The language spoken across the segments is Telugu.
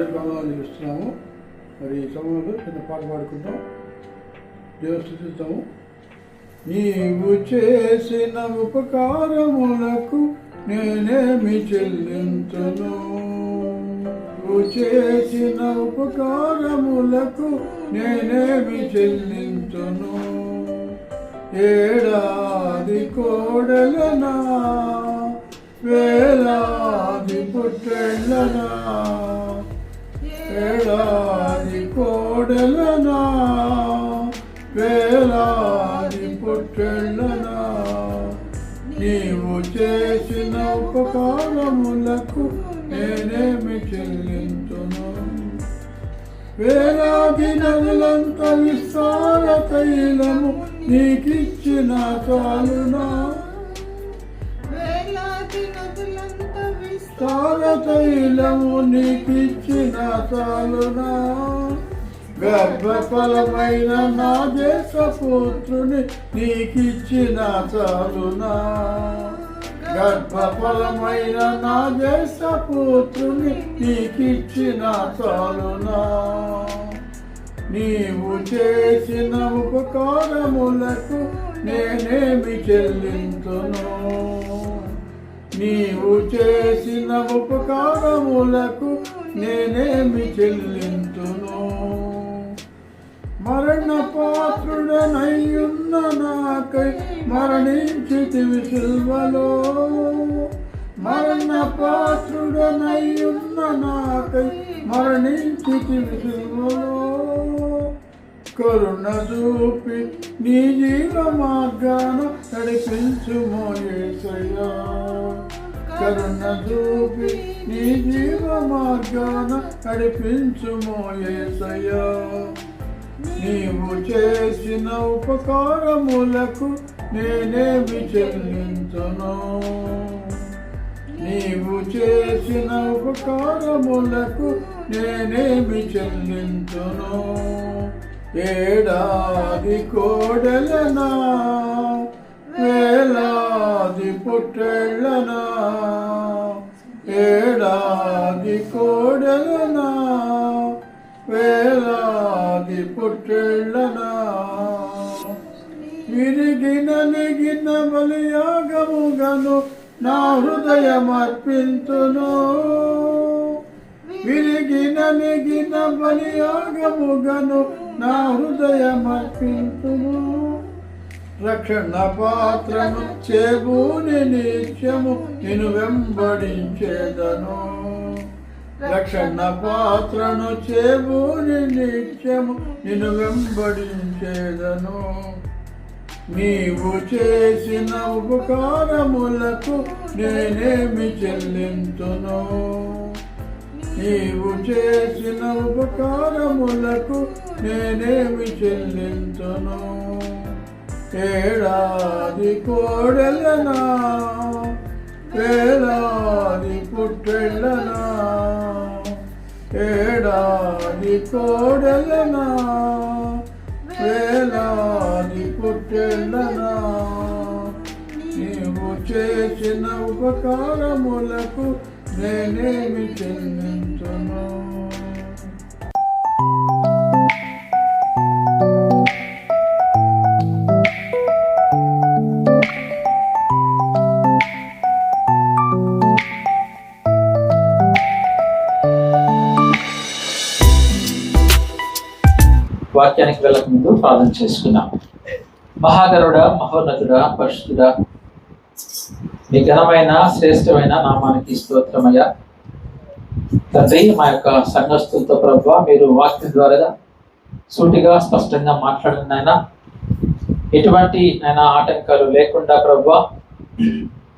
ఇస్తున్నాము. మరి ఈ సమయంలో చిన్న పాట పాడుకుంటాం, దేవస్థిస్తాము. నీవు చేసిన ఉపకారములకు నేనేమి చెల్లింతును, నువ్వు చేసిన ఉపకారములకు నేనేమి చెల్లింతును. ఏడాది కోడలనా, వేలాది పుట్టెళ్ళనా, ఏడాది కోడలనా, వేలాది పుట్టెళ్ళనా, నీవు చేసిన ఉపకారములకు నేనేమి చెల్లింతును. వేలాది నదులంత విస్తార తైలము నీకిచ్చిన చాలునా, విస్తార తైలము నీకిచ్చిన చాలునా. గర్భఫలమైన నా దేశపుత్రుని నీకిచ్చిన చాలునా, గర్భఫలమైన నా దేశపుత్రుని నీకిచ్చిన చాలునా. నీవు చేసిన ఉపకారములకు నేనేమి చెల్లింతును, నీవు చేసిన ఉపకారములకు నేనేమి చెల్లింతును. మరణ పాత్రుడనయ్యున్న నాకై మరణించితివి సిల్వలో, మరణ పాత్రుడనయ్యున్న నాకై మరణించితివి సిల్వలో. కరుణ చూపి నీ జీవ మార్గాన నడిపించుమో యేసయ్యా, కరుణ చూపి నీ జీవ మార్గాన నడిపించుమో యేసయ్యా. నీవు చేసిన ఉపకారములకు నేనేమి చెల్లింతును, నీవు చేసిన ఉపకారములకు నేనేమి చెల్లింతును. ఏడాది కోడలనా, వేలాది పుట్టెళ్ళనా, ఏడాది కోడలనా, వేలాది పుట్టెళ్ళనా. విరిగిన నెగిన బలియాగముగను నా హృదయమర్పింతును, విరిగిన నెగిన బలియాగముగను నా హృదయమర్పింతును. రక్షణ పాత్రను చేబూని నిత్యము నిన్ను వెంబడించేదను, రక్షణ పాత్రను చేబూని నిత్యము నిన్ను వెంబడించేదను. నీవు చేసిన ఉపకారములకు నేనేమి చెల్లింతును, నీవు చేసిన ఉపకారములకు నేనేమి చెల్లింతును. ఏడాది కోడెలనా, వేలాది పుట్టెళ్ళనా, ఏడాది కోడెలనా, వేలాది పుట్టెళ్ళనా. నీవు చేసిన ఉపకారములకు నేనేమి చెల్లింతును. వాక్యానికి వెళ్ళక ముందు ప్రార్థన చేసుకుందాం. మహాగరుడ, మహోన్నతుడ, పరిశుద్ధుడ, మీ ఘనమైన శ్రేష్టమైన నామానికి స్తోత్రమయ్య. తండ్రి, మా యొక్క సంఘస్థులతో ప్రభువా మీరు వాక్యం ద్వారా సూటిగా స్పష్టంగా మాట్లాడిన ఆయన, ఎటువంటి ఆయన ఆటంకాలు లేకుండా ప్రభువా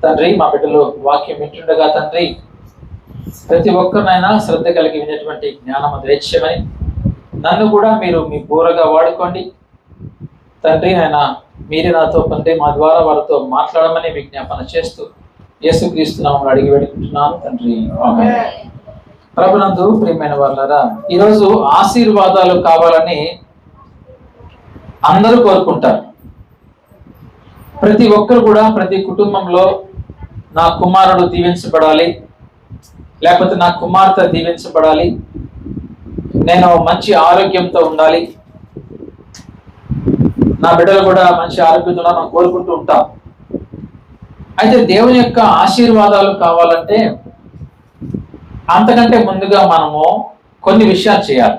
తండ్రి మా బిడ్డలు వాక్యం వింటుండగా తండ్రి ప్రతి ఒక్కరినైనా శ్రద్ధ కలిగి వినేటువంటి జ్ఞానం దయచేయమని, నన్ను కూడా మీరు మీ బోరగా వాడుకోండి తండ్రి. ఆయన మీరే నాతో తండ్రి మా ద్వారా వారితో మాట్లాడమని విజ్ఞాపన చేస్తూ యేసుక్రీస్తు నామములో అడిగి వేడుకుంటున్నాను తండ్రి, ఆమేన్. ప్రభునందు ప్రియమైన వాళ్ళారా, ఈరోజు ఆశీర్వాదాలు కావాలని అందరూ కోరుకుంటారు. ప్రతి ఒక్కరు కూడా ప్రతి కుటుంబంలో నా కుమారుడు దీవించబడాలి, లేకపోతే నా కుమార్తె దీవించబడాలి, నేను మంచి ఆరోగ్యంతో ఉండాలి, నా బిడ్డలు కూడా మంచి ఆరోగ్యంతో ఉండాలని మనం కోరుకుంటూ ఉంటాం. అయితే దేవుని యొక్క ఆశీర్వాదాలు కావాలంటే అంతకంటే ముందుగా మనము కొన్ని విషయాలు చేయాలి.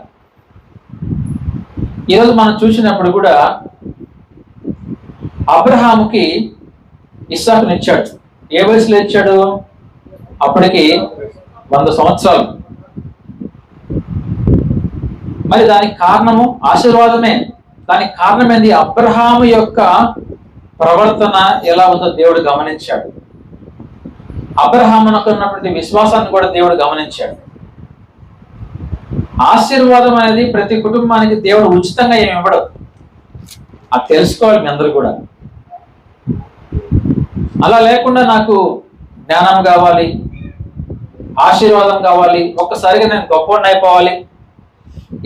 ఈరోజు మనం చూసినప్పుడు కూడా అబ్రహాముకి ఇస్సాకుని ఇచ్చాడు. ఏ వయసులో ఇచ్చాడు? అప్పటికి 100 సంవత్సరాలు. మరి దానికి కారణము ఆశీర్వాదమే. దానికి కారణం ఏంది? అబ్రహాము యొక్క ప్రవర్తన ఎలా ఉందో దేవుడు గమనించాడు. అబ్రహామునకు ఉన్నటువంటి విశ్వాసాన్ని కూడా దేవుడు గమనించాడు. ఆశీర్వాదం అనేది ప్రతి కుటుంబానికి దేవుడు ఉచితంగా ఏమి ఇవ్వడు. అది తెలుసుకోవాలి మీ అందరూ కూడా. అలా లేకుండా నాకు జ్ఞానం కావాలి, ఆశీర్వాదం కావాలి, ఒక్కసారిగా నేను గొప్పవాడిని అయిపోవాలి,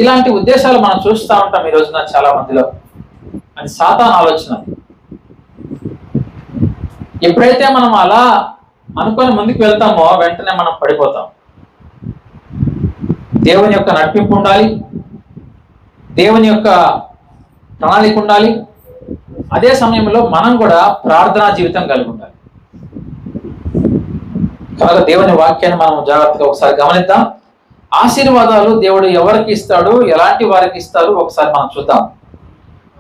ఇలాంటి ఉద్దేశాలు మనం చూస్తూ ఉంటాం ఈ రోజున చాలా మందిలో. అది సాతాను ఆలోచన. ఎప్పుడైతే మనం అలా అనుకొని ముందుకు వెళ్తామో వెంటనే మనం పడిపోతాం. దేవుని యొక్క నడిపింపు ఉండాలి, దేవుని యొక్క ప్రణాళిక ఉండాలి. అదే సమయంలో మనం కూడా ప్రార్థనా జీవితం కలిగి ఉండాలి. కనుక దేవుని వాక్యాన్ని మనం జాగ్రత్తగా ఒకసారి గమనిద్దాం. ఆశీర్వాదాలు దేవుడు ఎవరికి ఇస్తాడు, ఎలాంటి వారికి ఇస్తారు ఒకసారి మనం చూద్దాం.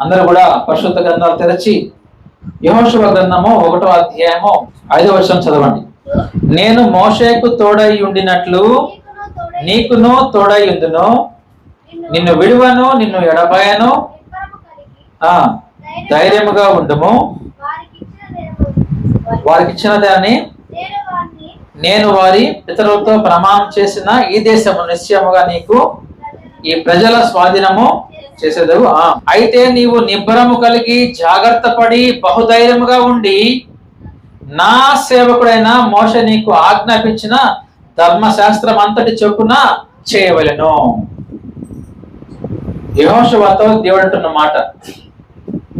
అందరూ కూడా పరిశుద్ధ గ్రంథాలు తెరచి యెహోషువ గ్రంథము 1వ అధ్యాయము 5వ వచనం చదవండి. నేను మోషేకు తోడై ఉండినట్లు నీకును తోడై ఉందును, నిన్ను విడువను, నిన్ను ఎడబాయను, ధైర్యముగా ఉండుము. వారికి ఇచ్చిన దాన్ని నేను వారి పితరులతో ప్రమాణం చేసిన ఈ దేశము నిశ్చయముగా నీకు ఈ ప్రజల స్వాధీనము చేసేదవు. అయితే నీవు నిబ్బరము కలిగి జాగ్రత్త పడి బహుధైర్యముగా ఉండి నా సేవకుడైన మోషే నీకు ఆజ్ఞాపించిన ధర్మశాస్త్రం అంతటి చొప్పున చేయవలెను. యెహోషువతో దేవుడు అంటున్న మాట,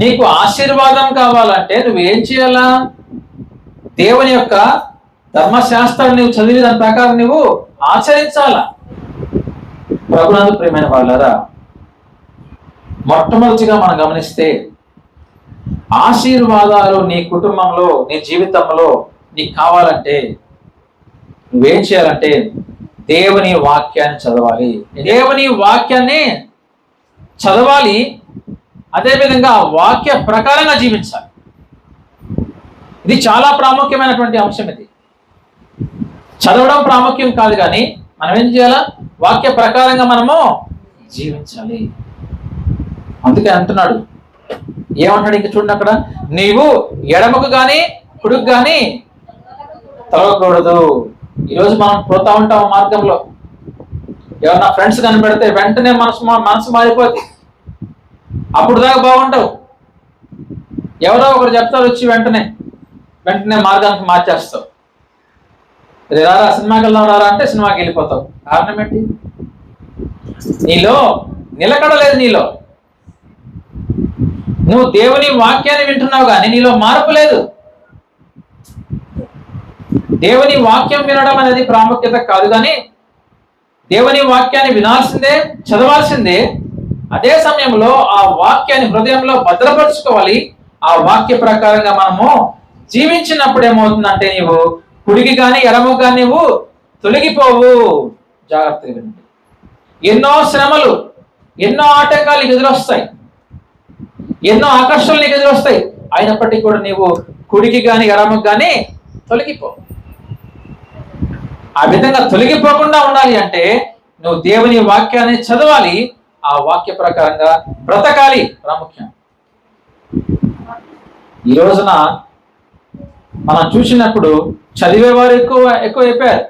నీకు ఆశీర్వాదం కావాలంటే నువ్వేం చేయాలా? దేవుని యొక్క ధర్మశాస్త్రాన్ని నువ్వు చదివి దాని ప్రకారం నువ్వు ఆచరించాలా. ప్రభునందు ప్రియమైన వాళ్ళారా, మొట్టమొదటిగా మనం గమనిస్తే ఆశీర్వాదాలు నీ కుటుంబంలో, నీ జీవితంలో నీకు కావాలంటే నువ్వేం చేయాలంటే దేవుని వాక్యాన్ని చదవాలి. దేవుని వాక్యాన్ని చదవాలి, అదేవిధంగా ఆ వాక్య ప్రకారంగా జీవించాలి. ఇది చాలా ప్రాముఖ్యమైనటువంటి అంశం. ఇది చదవడం ప్రాముఖ్యం కాదు, కానీ మనం ఏం చేయాలా? వాక్య ప్రకారంగా మనము జీవించాలి. అందుకే అంటున్నాడు, ఏమంటాడు ఇంక చూడండి అక్కడ, నీవు ఎడమకు గాని కుడుకు గాని తలవకూడదు. ఈరోజు మనం పోతా ఉంటాం మార్గంలో, ఎవరన్నా ఫ్రెండ్స్ కనిపెడితే వెంటనే మనసు మారిపోతుంది. అప్పుడు దాకా బాగుంటావు, ఎవరో ఒకరు చెప్తారు వచ్చి వెంటనే మార్గానికి మార్చేస్తావు. రారా సినిమాకి వెళ్దాం రారా అంటే సినిమాకి వెళ్ళిపోతావు. కారణం ఏంటి? నీలో నిలకడలేదు. నీలో నువ్వు దేవుని వాక్యాన్ని వింటున్నావు కానీ నీలో మార్పు లేదు. దేవుని వాక్యం వినడం అనేది ప్రాముఖ్యత కాదు, కానీ దేవుని వాక్యాన్ని వినాల్సిందే, చదవాల్సిందే. అదే సమయంలో ఆ వాక్యాన్ని హృదయంలో భద్రపరుచుకోవాలి. ఆ వాక్య ప్రకారంగా మనము జీవించినప్పుడు ఏమవుతుందంటే నీవు కుడికి కానీ ఎడమకు కానీ నువ్వు తొలగిపోవు. జాగ్రత్తగా వినండి. ఎన్నో శ్రమలు, ఎన్నో ఆటంకాలు నీకు ఎదురొస్తాయి, ఎన్నో ఆకర్షణలు నీకు ఎదురొస్తాయి. అయినప్పటికీ కూడా నీవు కుడికి కానీ ఎడమకు కానీ తొలగిపో. ఆ విధంగా తొలగిపోకుండా ఉండాలి అంటే నువ్వు దేవుని వాక్యాన్ని చదవాలి, ఆ వాక్య ప్రకారంగా బ్రతకాలి. ప్రాముఖ్యం. ఈ రోజున మనం చూసినప్పుడు చదివేవారు ఎక్కువైపోయారు,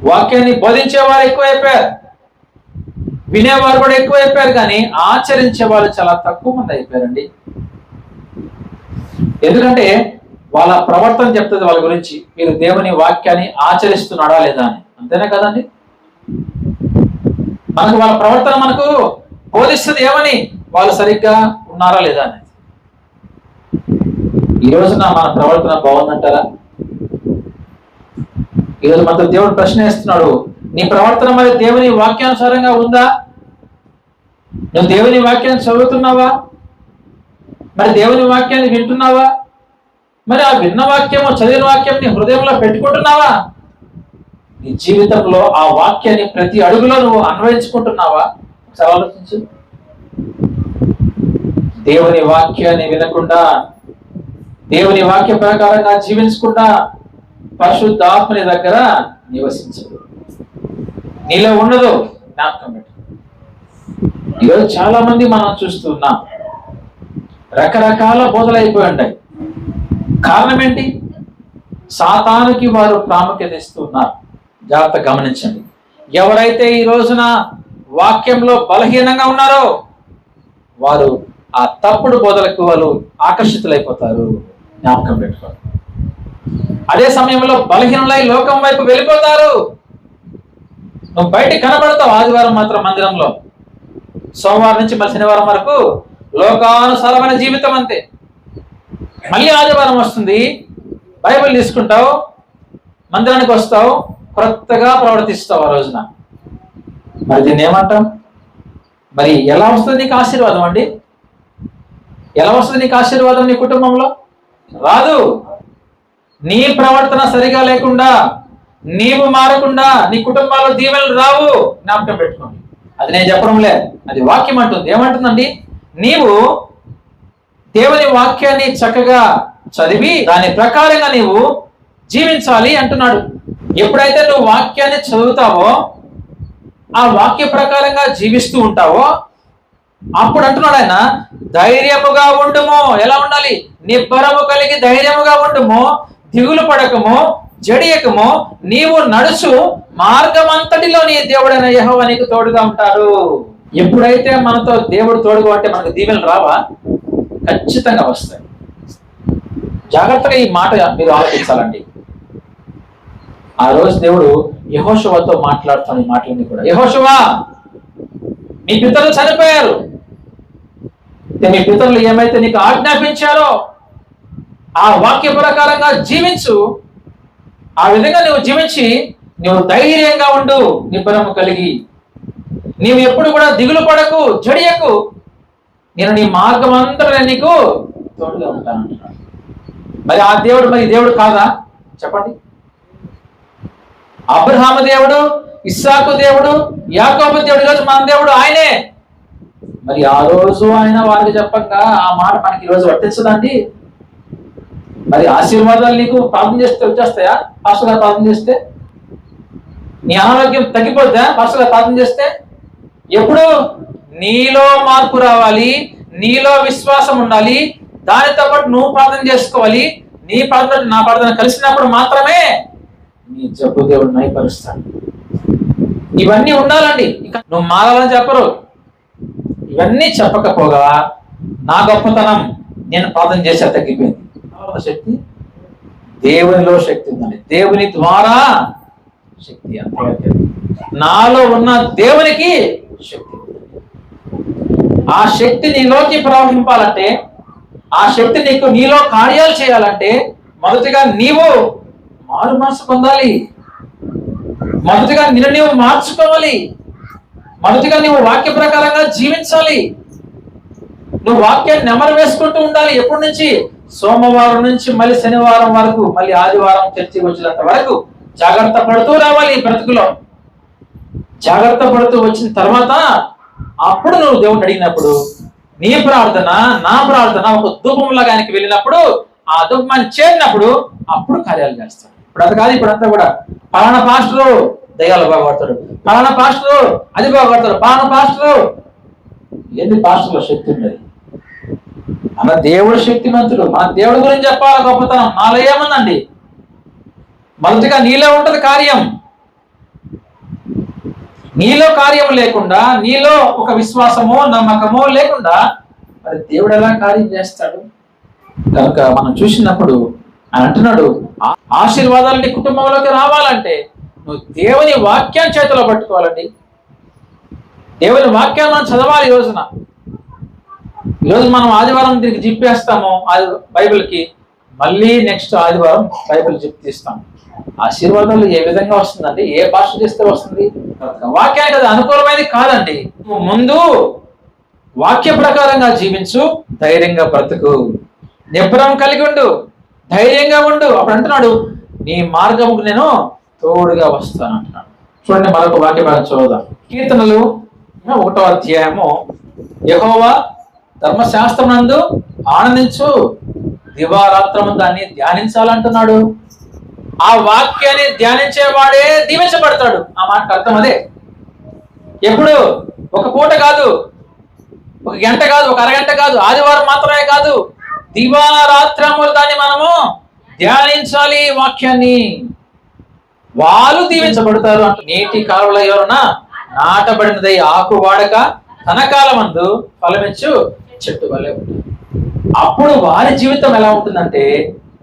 వాక్యాన్ని బోధించేవారు ఎక్కువైపోయారు, వినేవారు కూడా ఎక్కువైపోయారు, కానీ ఆచరించే వాళ్ళు చాలా తక్కువ మంది అయిపోయారండి. ఎందుకంటే వాళ్ళ ప్రవర్తన చెప్తుంది వాళ్ళ గురించి, మీరు దేవుని వాక్యాన్ని ఆచరిస్తున్నాడా లేదా అని. అంతేనే కదండి? మనకు వాళ్ళ ప్రవర్తన మనకు బోధిస్తుంది ఏమని, వాళ్ళు సరిగ్గా ఉన్నారా లేదా అని. ఈ రోజున మన ప్రవర్తన బాగుందంటారా? ఈరోజు మనతో దేవుడు ప్రశ్న వేస్తున్నాడు, నీ ప్రవర్తన మరి దేవుని వాక్యానుసారంగా ఉందా? నువ్వు దేవుని వాక్యాన్ని చదువుతున్నావా? మరి దేవుని వాక్యాన్ని వింటున్నావా? మరి ఆ విన్న వాక్యము, చదివిన వాక్యం నీ హృదయంలో పెట్టుకుంటున్నావా? నీ జీవితంలో ఆ వాక్యాన్ని ప్రతి అడుగులో నువ్వు అన్వయించుకుంటున్నావా? ఒకసారి ఆలోచించు. దేవుని వాక్యాన్ని వినకుండా, దేవుని వాక్య ప్రకారంగా జీవించకుండా పరిశుద్ధాత్మని దగ్గర నివసించదు, నీలో ఉండదు. జ్ఞాపకం పెట్టు. ఈరోజు చాలా మంది మనం చూస్తున్నాం, రకరకాల బోధలు అయిపోయి ఉంటాయి. కారణం ఏంటి? సాతానుకి వారు ప్రాముఖ్యత ఇస్తున్నారు. జాగ్రత్త గమనించండి. ఎవరైతే ఈ రోజున వాక్యంలో బలహీనంగా ఉన్నారో వారు ఆ తప్పుడు బోధలకు వాళ్ళు ఆకర్షితులైపోతారు. జ్ఞాపకం పెట్టుకోండి. అదే సమయంలో బలహీనులై లోకం వైపు వెళ్ళిపోతారు. నువ్వు బయటికి కనబడతావు ఆదివారం మాత్రం మందిరంలో, సోమవారం నుంచి మళ్ళీ శనివారం వరకు లోకానుసారమైన జీవితం అంతే. మళ్ళీ ఆదివారం వస్తుంది, బైబిల్ తీసుకుంటావు, మందిరానికి వస్తావు, కొత్తగా ప్రవర్తిస్తావు ఆ రోజున. మరి దీన్ని ఏమంటాం? మరి ఎలా వస్తుంది నీకు ఆశీర్వాదం అండి? ఎలా వస్తుంది నీకు ఆశీర్వాదం నీ కుటుంబంలో? రాదు. నీ ప్రవర్తన సరిగా లేకుండా, నీవు మారకుండా నీ కుటుంబాల్లో దీవెనలు రావు. జ్ఞాపకం పెట్టుకోండి. అది నేను చెప్పడంలే, అది వాక్యం అంటుంది. ఏమంటుందండి? నీవు దేవుని వాక్యాన్ని చక్కగా చదివి దాని ప్రకారంగా నీవు జీవించాలి అంటున్నాడు. ఎప్పుడైతే నువ్వు వాక్యాన్ని చదువుతావో, ఆ వాక్య ప్రకారంగా జీవిస్తూ ఉంటావో, అప్పుడు అంటున్నాడు ఆయన, ధైర్యముగా ఉండుము. ఎలా ఉండాలి? నిబ్బరము కలిగి ధైర్యముగా ఉండుము, దిగులు పడకము, జడియకము, నీవు నడుచు మార్గమంతటిలో నీ దేవుడైన యెహోవా నీకు తోడుగా ఉంటాడు. ఎప్పుడైతే మనతో దేవుడు తోడుగా ఉంటే మనకు దీవెనలు రావా? ఖచ్చితంగా వస్తాయి. జాగ్రత్తగా ఈ మాట మీరు ఆలోచించాలండి. ఆ రోజు దేవుడు యెహోషువతో మాట్లాడుతాను. ఈ మాటలన్నీ కూడా, యెహోషువా, మీ పితరులు చనిపోయారు, మీ పితరులు ఏమైతే నీకు ఆజ్ఞాపించారో ఆ వాక్య ప్రకారంగా జీవించు. ఆ విధంగా నువ్వు జీవించి నువ్వు ధైర్యంగా ఉండు, నిబ్బరము కలిగి. నీవు ఎప్పుడు కూడా దిగులు పడకు, జడియకు. నేను నీ మార్గం అంతా నీకు తోడుగా ఉంటాను అంటున్నాడు. మరి ఆ దేవుడు మరి దేవుడు కాదా? చెప్పండి. అబ్రహాము దేవుడు, ఇస్సాకు దేవుడు, యాకోబు దేవుడు, ఈరోజు మన దేవుడు ఆయనే. మరి ఆ రోజు ఆయన వారికి చెప్పంగా ఆ మాట మనకి ఈరోజు వర్తించదండి. మరి ఆశీర్వాదాలు నీకు ప్రార్థన చేస్తే వచ్చేస్తాయా? పాస్టర్ గారు ప్రార్థన చేస్తే నీ అనారోగ్యం తగ్గిపోద్దా? పాస్టర్ గారు ప్రార్థన చేస్తే? ఎప్పుడు నీలో మార్పు రావాలి, నీలో విశ్వాసం ఉండాలి, దానితో పాటు నువ్వు ప్రార్థన చేసుకోవాలి. నీ ప్రార్థన నా ప్రార్థన కలిసినప్పుడు మాత్రమే నీ జబ్బు దేవుడు నయపరుస్తాడు. ఇవన్నీ ఉండాలండి. ఇక నువ్వు మారాలని చెప్పరు. ఇవన్నీ చెప్పకపోగా నా గొప్పతనం, నేను ప్రార్థన చేసే తగ్గిపోయింది. శక్తి దేవునిలో శక్తి ఉందండి, దేవుని ద్వారా శక్తి. అంతే, నాలో ఉన్న దేవునికి శక్తి. ఆ శక్తి నీలోకి ప్రవహింపాలంటే, ఆ శక్తి నీలో కార్యాలు చేయాలంటే మొదటిగా నీవు మారు మనసు పొందాలి. మొదటిగా నిన్ను నీవు మార్చుకోవాలి. మొదటిగా నువ్వు వాక్య ప్రకారంగా జీవించాలి. నువ్వు వాక్యాన్ని నెమరు వేసుకుంటూ ఉండాలి. ఎప్పటి నుంచి? సోమవారం నుంచి మళ్ళీ శనివారం వరకు, మళ్ళీ ఆదివారం చర్చికి వచ్చినంత వరకు జాగ్రత్త పడుతూ రావాలి. బ్రతుకులో జాగ్రత్త పడుతూ వచ్చిన తర్వాత అప్పుడు నువ్వు దేవుడిని అడిగినప్పుడు నీ ప్రార్థన, నా ప్రార్థన ఒక ధూపంలాగా ఆయనకి వెళ్ళినప్పుడు, ఆ ధూపాన్ని చేరినప్పుడు అప్పుడు కార్యాలు చేస్తాడు. ఇప్పుడు అది కాదు. ఇప్పుడు అంతా కూడా పలానా పాస్టరు దయ్యాలు బాగుపడతాడు, పలానా పాస్టరు అది బాగుపడతాడు, పలానా పాస్టరు. ఏంది పాస్టర్లో శక్తి ఉన్నది? మన దేవుడు శక్తిమంతుడు. మన దేవుడి గురించి చెప్పాలి గొప్పతనం. నాలో ఏముందండి? మొదటిగా నీలో ఉంటది కార్యం. నీలో కార్యం లేకుండా, నీలో ఒక విశ్వాసమో నమ్మకమో లేకుండా మరి దేవుడు ఎలా కార్యం చేస్తాడు? కనుక మనం చూసినప్పుడు ఆయన అంటున్నాడు, ఆశీర్వాదాలు నీ కుటుంబంలోకి రావాలంటే నువ్వు దేవుని వాక్యాన్ని చేతిలో పట్టుకోవాలండి. దేవుని వాక్యాన్ని మనం చదవాలి. ఈరోజు మనం ఆదివారం దీనికి జిప్పేస్తాము బైబిల్కి, మళ్ళీ నెక్స్ట్ ఆదివారం బైబిల్ జిప్ తీస్తాం. ఆశీర్వాదాలు ఏ విధంగా వస్తుందండి? ఏ భాష చేస్తే వస్తుంది? వాక్యానికి అది అనుకూలమైనది కాదండి. ముందు వాక్య ప్రకారంగా జీవించు, ధైర్యంగా బ్రతుకు, నిబ్బరం కలిగి ఉండు, ధైర్యంగా ఉండు. అప్పుడు అంటున్నాడు, నీ మార్గముకు నేను తోడుగా వస్తాను అంటున్నాడు. చూడండి, మరొక వాక్య భాగం చదువుదాం. కీర్తనలు 1వ అధ్యాయము, యెహోవా ధర్మశాస్త్రమునందు ఆనందించు, దివారాత్రము దాన్ని ధ్యానించాలంటున్నాడు. ఆ వాక్యాన్ని ధ్యానించేవాడే దీవించబడతాడు. ఆ మాటకు అర్థం అదే. ఎప్పుడు? ఒక పూట కాదు, ఒక గంట కాదు, ఒక అరగంట కాదు, ఆదివారం మాత్రమే కాదు, దివారాత్రములు దాన్ని మనము ధ్యానించాలి వాక్యాన్ని. వాళ్ళు దీవించబడతారు అంట. నీటి కాలువల ఎవరన్నా నాటబడినదై ఆకు వాడక తన కాలమందు ఫలమిచ్చు చెట్టు వలె ఉంటుంది. అప్పుడు వారి జీవితం ఎలా ఉంటుందంటే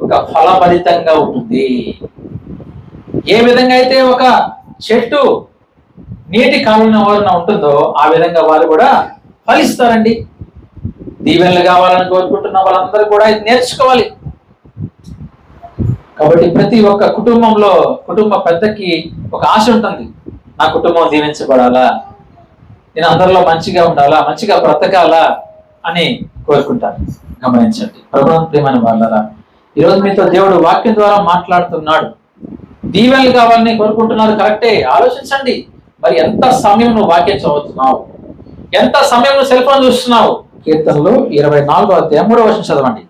ఒక ఫలభరితంగా ఉంటుంది. ఏ విధంగా అయితే ఒక చెట్టు నీటి కాలువన ఎవరన్నా ఉంటుందో ఆ విధంగా వారు కూడా ఫలిస్తారండి. దీవెనలు కావాలని కోరుకుంటున్న వాళ్ళందరూ కూడా ఇది నేర్చుకోవాలి. కాబట్టి ప్రతి ఒక్క కుటుంబంలో కుటుంబ పెద్దకి ఒక ఆశ ఉంటుంది, నా కుటుంబం దీవించబడాలా, నేను అందరిలో మంచిగా ఉండాలా, మంచిగా బ్రతకాలా అని కోరుకుంటారు. గమనించండి ప్రభువునందు ప్రియమైన వాళ్ళరా, ఈరోజు మీతో దేవుడు వాక్యం ద్వారా మాట్లాడుతున్నాడు. దీవెనలు కావాలని కోరుకుంటున్నారు, కరెక్టే. ఆలోచించండి, మరి ఎంత సమయం నువ్వు వాక్యం చదువుతున్నావు, ఎంత సమయం నువ్వు సెల్ ఫోన్ చూస్తున్నావు? కీర్తనలు 24వ అధ్యాయం 3వ వచనం చదవండి.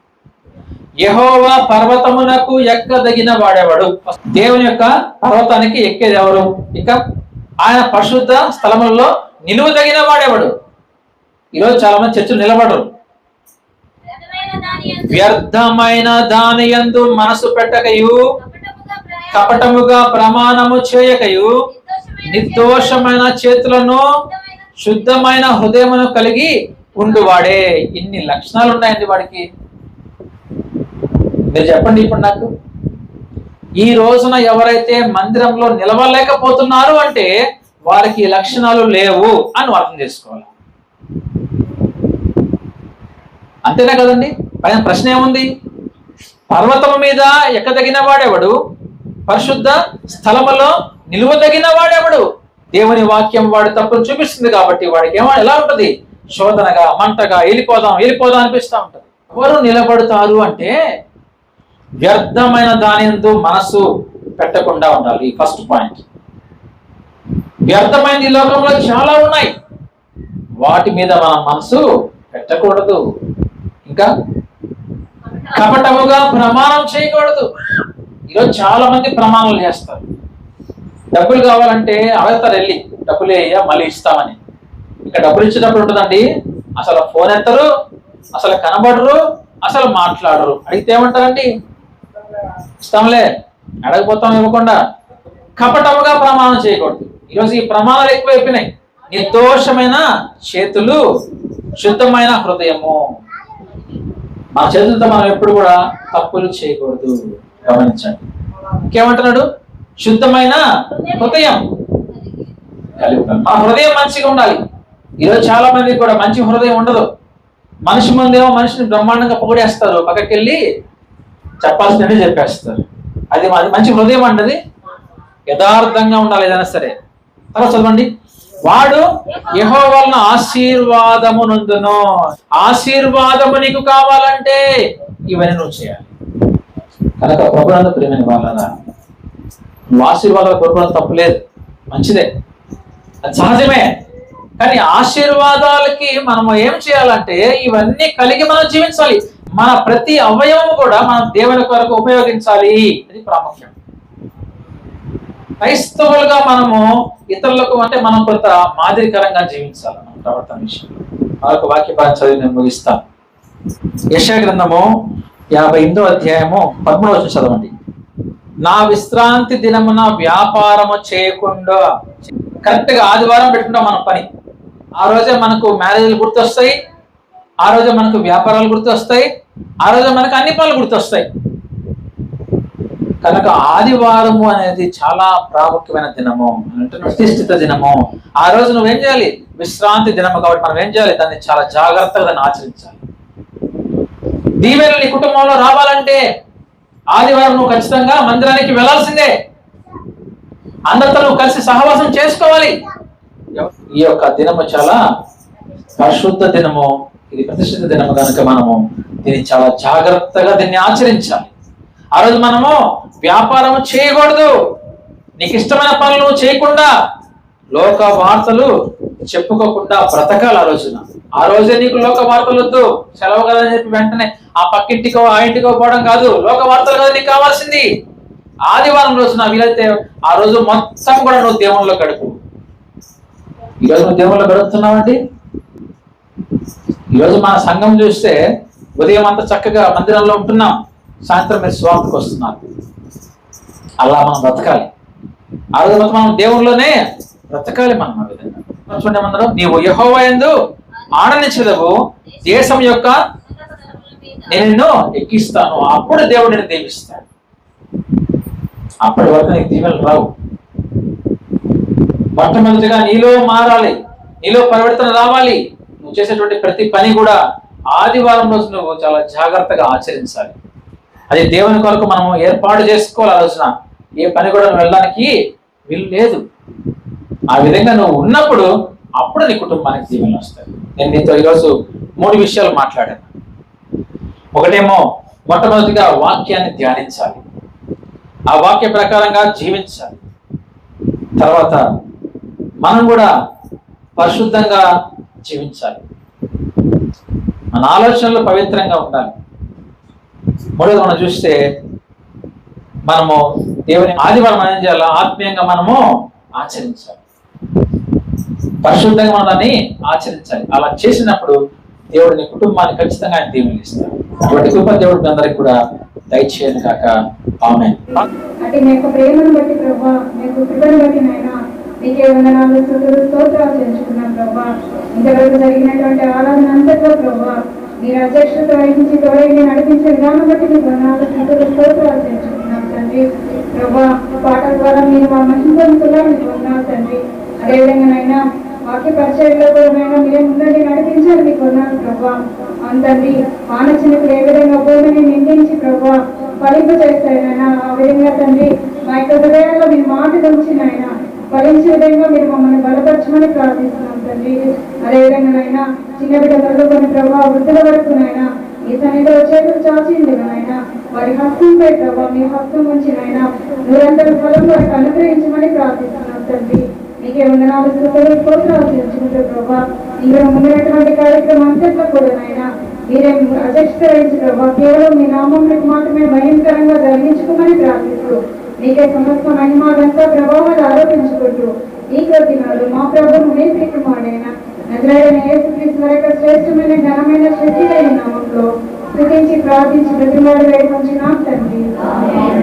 యెహోవా పర్వతమునకు ఎక్కదగిన వాడేవాడు. దేవుని యొక్క పర్వతానికి ఎక్కేది ఎవరు? ఇక ఆయన పరిశుద్ధ స్థలములలో నిలువదగిన వాడేవాడు. ఈరోజు చాలా మంది చర్చలు నిలబడరు. వ్యర్థమైన దాని యందు మనసు పెట్టకయు, కపటముగా ప్రమాణము చేయకయు, నిర్దోషమైన చేతులను శుద్ధమైన హృదయమును కలిగి ఉండువాడే. ఇన్ని లక్షణాలు ఉన్నాయండి వాడికి. మీరు చెప్పండి ఇప్పుడు నాకు, ఈ రోజున ఎవరైతే మందిరంలో నిలవలేకపోతున్నారు అంటే వారికి లక్షణాలు లేవు అని అర్థం చేసుకోవాలి. అంతేనా కదండి? పైన ప్రశ్న ఏముంది? పర్వతం మీద ఎక్కదగిన వాడేవాడు, పరిశుద్ధ స్థలములో నిలువదగిన వాడేవాడు. దేవుని వాక్యం వాడి తప్పును చూపిస్తుంది కాబట్టి వాడికి ఎలా ఉంటది? శోధనగా, మంటగా, వెళ్ళిపోదాం అనిపిస్తూ ఉంటది. ఎవరు నిలబడతారు అంటే వ్యర్థమైన దాని యందు మనసు పెట్టకుండా ఉండాలి. First point. వ్యర్థమైన ఈ లోకంలో చాలా ఉన్నాయి, వాటి మీద మనం మనసు పెట్టకూడదు. ఇంకా కపటముగా ప్రమాణం చేయకూడదు. ఈరోజు చాలా మంది ప్రమాణాలు చేస్తారు. డబ్బులు కావాలంటే అడుగుతారు, వెళ్ళి డబ్బులు వేయ మళ్ళీ ఇస్తామని. ఇంకా డబ్బులు ఇచ్చేటప్పుడు ఉంటుందండి, అసలు ఫోన్ ఎత్తరు, అసలు కనబడరు, అసలు మాట్లాడరు. అడిగితే ఏమంటారండి? ఇస్తాంలే, అడగపోతాం ఇవ్వకుండా. కపటముగా ప్రమాణం చేయకూడదు. ఈరోజు ఈ ప్రమాణాలు ఎక్కువైపోయినాయి. నిర్దోషమైన చేతులు, శుద్ధమైన హృదయము. మన చేతులతో మనం ఎప్పుడు కూడా తప్పులు చేయకూడదు. గమనించండి. ఇంకేమంటున్నాడు? శుద్ధమైన హృదయం కలిగి ఉండాలి. మన హృదయం మంచిగా ఉండాలి. ఈరోజు చాలా మందికి కూడా మంచి హృదయం ఉండదు. మనిషి ముందేమో మనిషిని బ్రహ్మాండంగా పొగిడేస్తారు, పక్కకి వెళ్ళి చెప్పాల్సినవి చెప్పేస్తారు. అది మంచి హృదయం అంటది. యథార్థంగా ఉండాలి ఏదైనా సరే. తర్వాత చదవండి. వాడు యెహోవా వలన ఆశీర్వాదము నొందును. ఆశీర్వాదము నీకు కావాలంటే ఇవన్నీ నువ్వు చేయాలి. కనుక ప్రభువునందు ప్రియమైన వాళ్ళరా, నువ్వు ఆశీర్వాదాలు కోరుకోవడం తప్పులేదు, మంచిదే, అది సహజమే. కానీ ఆశీర్వాదాలకి మనం ఏం చేయాలంటే ఇవన్నీ కలిగి మనం జీవించాలి. మన ప్రతి అవయవం కూడా మనం దేవుని కొరకు ఉపయోగించాలి. అది ప్రాముఖ్యం. క్రైస్తవులుగా మనము ఇతరులకు అంటే మనం కొంత మాదిరికరంగా జీవించాలి మన ప్రవర్తన విషయంలో. మరొక వాక్య భాగం చదివి నేను ముగిస్తాను. యెషయా గ్రంథము 58వ అధ్యాయము 13వ వచనం చదవండి. నా విశ్రాంతి దినమున వ్యాపారము చేయకుండా, కరెక్ట్ గా ఆదివారం పెట్టుకుంటాం మన పని. ఆ రోజే మనకు మ్యారేజ్లు గుర్తొస్తాయి, ఆ రోజే మనకు వ్యాపారాలు గుర్తొస్తాయి, ఆ రోజే మనకు అన్ని పనులు గుర్తొస్తాయి. కనుక ఆదివారము అనేది చాలా ప్రాముఖ్యమైన దినము, అంటే ప్రతిష్ఠిత దినము. ఆ రోజు నువ్వేం చేయాలి? విశ్రాంతి దినము కాబట్టి మనం ఏం చేయాలి? దాన్ని చాలా జాగ్రత్తగా దాన్ని ఆచరించాలి. దీవెనలు నీ కుటుంబంలో రావాలంటే ఆదివారం నువ్వు ఖచ్చితంగా మందిరానికి వెళ్ళాల్సిందే. అందరితో నువ్వు కలిసి సహవాసం చేసుకోవాలి. ఈ యొక్క దినము చాలా పరిశుద్ధ దినము, ఇది ప్రతిష్ఠిత దినము కనుక మనము దీన్ని చాలా జాగ్రత్తగా దీన్ని ఆచరించాలి. ఆ రోజు మనము వ్యాపారం చేయకూడదు. నీకు ఇష్టమైన పనులు చేయకుండా, లోక వార్తలు చెప్పుకోకుండా బ్రతకాలి. ఆ రోజే నీకు లోక వార్తలు వద్దు. సెలవు కదా అని చెప్పి వెంటనే ఆ పక్కింటికో ఆ ఇంటికో పోవడం కాదు. లోక వార్తలు కదా నీకు కావాల్సింది. ఆదివారం రోజున వీలైతే ఆ రోజు మొత్తం కూడా నువ్వు దేవుళ్ళలో గడుపు. ఈరోజు నువ్వు దేవుళ్ళలో గడుపుతున్నావండి. ఈరోజు మన సంఘం చూస్తే ఉదయం అంతా చక్కగా మందిరంలో ఉంటున్నాం, సాయంత్రం మీరు స్వార్థకు వస్తున్నారు. అలా మనం బ్రతకాలి. ఆ రోజు మొత్తం మనం దేవుళ్ళలోనే బ్రతకాలి. మనం ఆ విధంగా చూడండి, మందరం నీవు యెహోవా యందు ఆనందించదవు, దేశం యొక్క నేను నిన్ను ఎక్కిస్తాను. అప్పుడు దేవుడు నేను దీవిస్తాడు. అప్పటి వరకు నీకు దీవెనలు రావు. మొట్టమొదటిగా నీలో మారాలి, నీలో పరివర్తన రావాలి. నువ్వు చేసేటువంటి ప్రతి పని కూడా ఆదివారం రోజు నువ్వు చాలా జాగ్రత్తగా ఆచరించాలి. అది దేవుని కొరకు మనము ఏర్పాటు చేసుకోవాలి. ఆ రోజున ఏ పని కూడా నువ్వు వెళ్ళడానికి వీలు లేదు. ఆ విధంగా నువ్వు ఉన్నప్పుడు అప్పుడు నీ కుటుంబానికి దీవెనలు వస్తాయి. నేను నీతో ఈరోజు 3 విషయాలు మాట్లాడాను. ఒకటేమో మొట్టమొదటిగా వాక్యాన్ని ధ్యానించాలి, ఆ వాక్య ప్రకారంగా జీవించాలి. తర్వాత మనం కూడా పరిశుద్ధంగా జీవించాలి, మన ఆలోచనలు పవిత్రంగా ఉండాలి. మూడోది మనం చూస్తే మనము దేవుని ఆదివారం ఏం చేయాలి, ఆత్మీయంగా మనము ఆచరించాలి, పరిశుద్ధంగా మనం దాన్ని ఆచరించాలి. అలా చేసినప్పుడు దేవుడు నీ కుటుంబాన్ని ఖచ్చితంగా ఆయన దీవెనలు ఇస్తాడు. అటువంటి కృప దేవుడు మీ అందరికి కూడా దయచేయను కాక. ఆమేన్. అంటే మీ యొక్క ప్రేమను బట్టి ప్రభా, మీ యొక్క కృపను బట్టి నాయన మీకే వందనాలు, స్తుతులు, స్తోత్రాలు చెల్లించుకున్నాం ప్రభా. ఇంతవరకు జరిగినటువంటి ఆరాధన అంతట్లో ప్రభా మీరు అధ్యక్షత వహించి తోడైంది నడిపించే విధానం బట్టి మీకు వందనాలు, స్తుతులు, స్తోత్రాలు చెల్లించుకున్నాం తండ్రి. ప్రభా పాటల ద్వారా మీరు మా మహిమగా మీకు వందనాలు తండ్రి. అదేవిధంగా నైనా వాక్య పరిచయంలో కూడా నైనా మీరే ముందండి నడిపించాలి, మీకు వందనాలు ప్రభా. అంతండి మానసికులు ఏ విధంగా భూమిని నిందించి ప్రభా ఫలింప చేస్తాయనైనా ఆ విధంగా తండ్రి మా యొక్క హృదయాల్లో మీరు మాట ఉంచినైనా ఫలించే విధంగా మీరు మమ్మల్ని బలపరచమని ప్రార్థిస్తున్నాం తండ్రి. అదేవిధంగానైనా చిన్న బిడ్డ మొదలుకొని ప్రభా వృద్ధుల వరకునైనా ఈ సన్నిధిలో చేతులు చాచింది నాయనా వారి హస్తంపై ప్రభా మీ హస్తం ఉంచినైనా నిరంతర ఫలం వారికి అనుగ్రహించమని ప్రార్థిస్తున్నాం తండ్రి. మీకే వందనాలు, స్తుతులు, స్తోత్రాలు చెల్లించుకుంటూ ప్రభా ఇంకా ముందున్నటువంటి కార్యక్రమం అంతట్లో కూడా నాయనా మీరే అధ్యక్షత వహించి ప్రభా కేవలం మీ నామములకు మాత్రమే భయంకరంగా జరిగించుకోమని ప్రార్థిస్తూ మీకే సమస్త మహిమాలంతా ప్రభావాలు ఆరోపించుకుంటూ ఈ కొద్దినాలు మా ప్రభువు మీ ప్రియకుమారుడైన నజరేయుడైన యేసుక్రీస్తు వారి యొక్క శ్రేష్టమైన ఘనమైన శక్తి కలిగిన నామములో స్తుతించి ప్రార్థించి ప్రతివాడు వేడుకొంచున్నాం తండ్రి. ఆమేన్.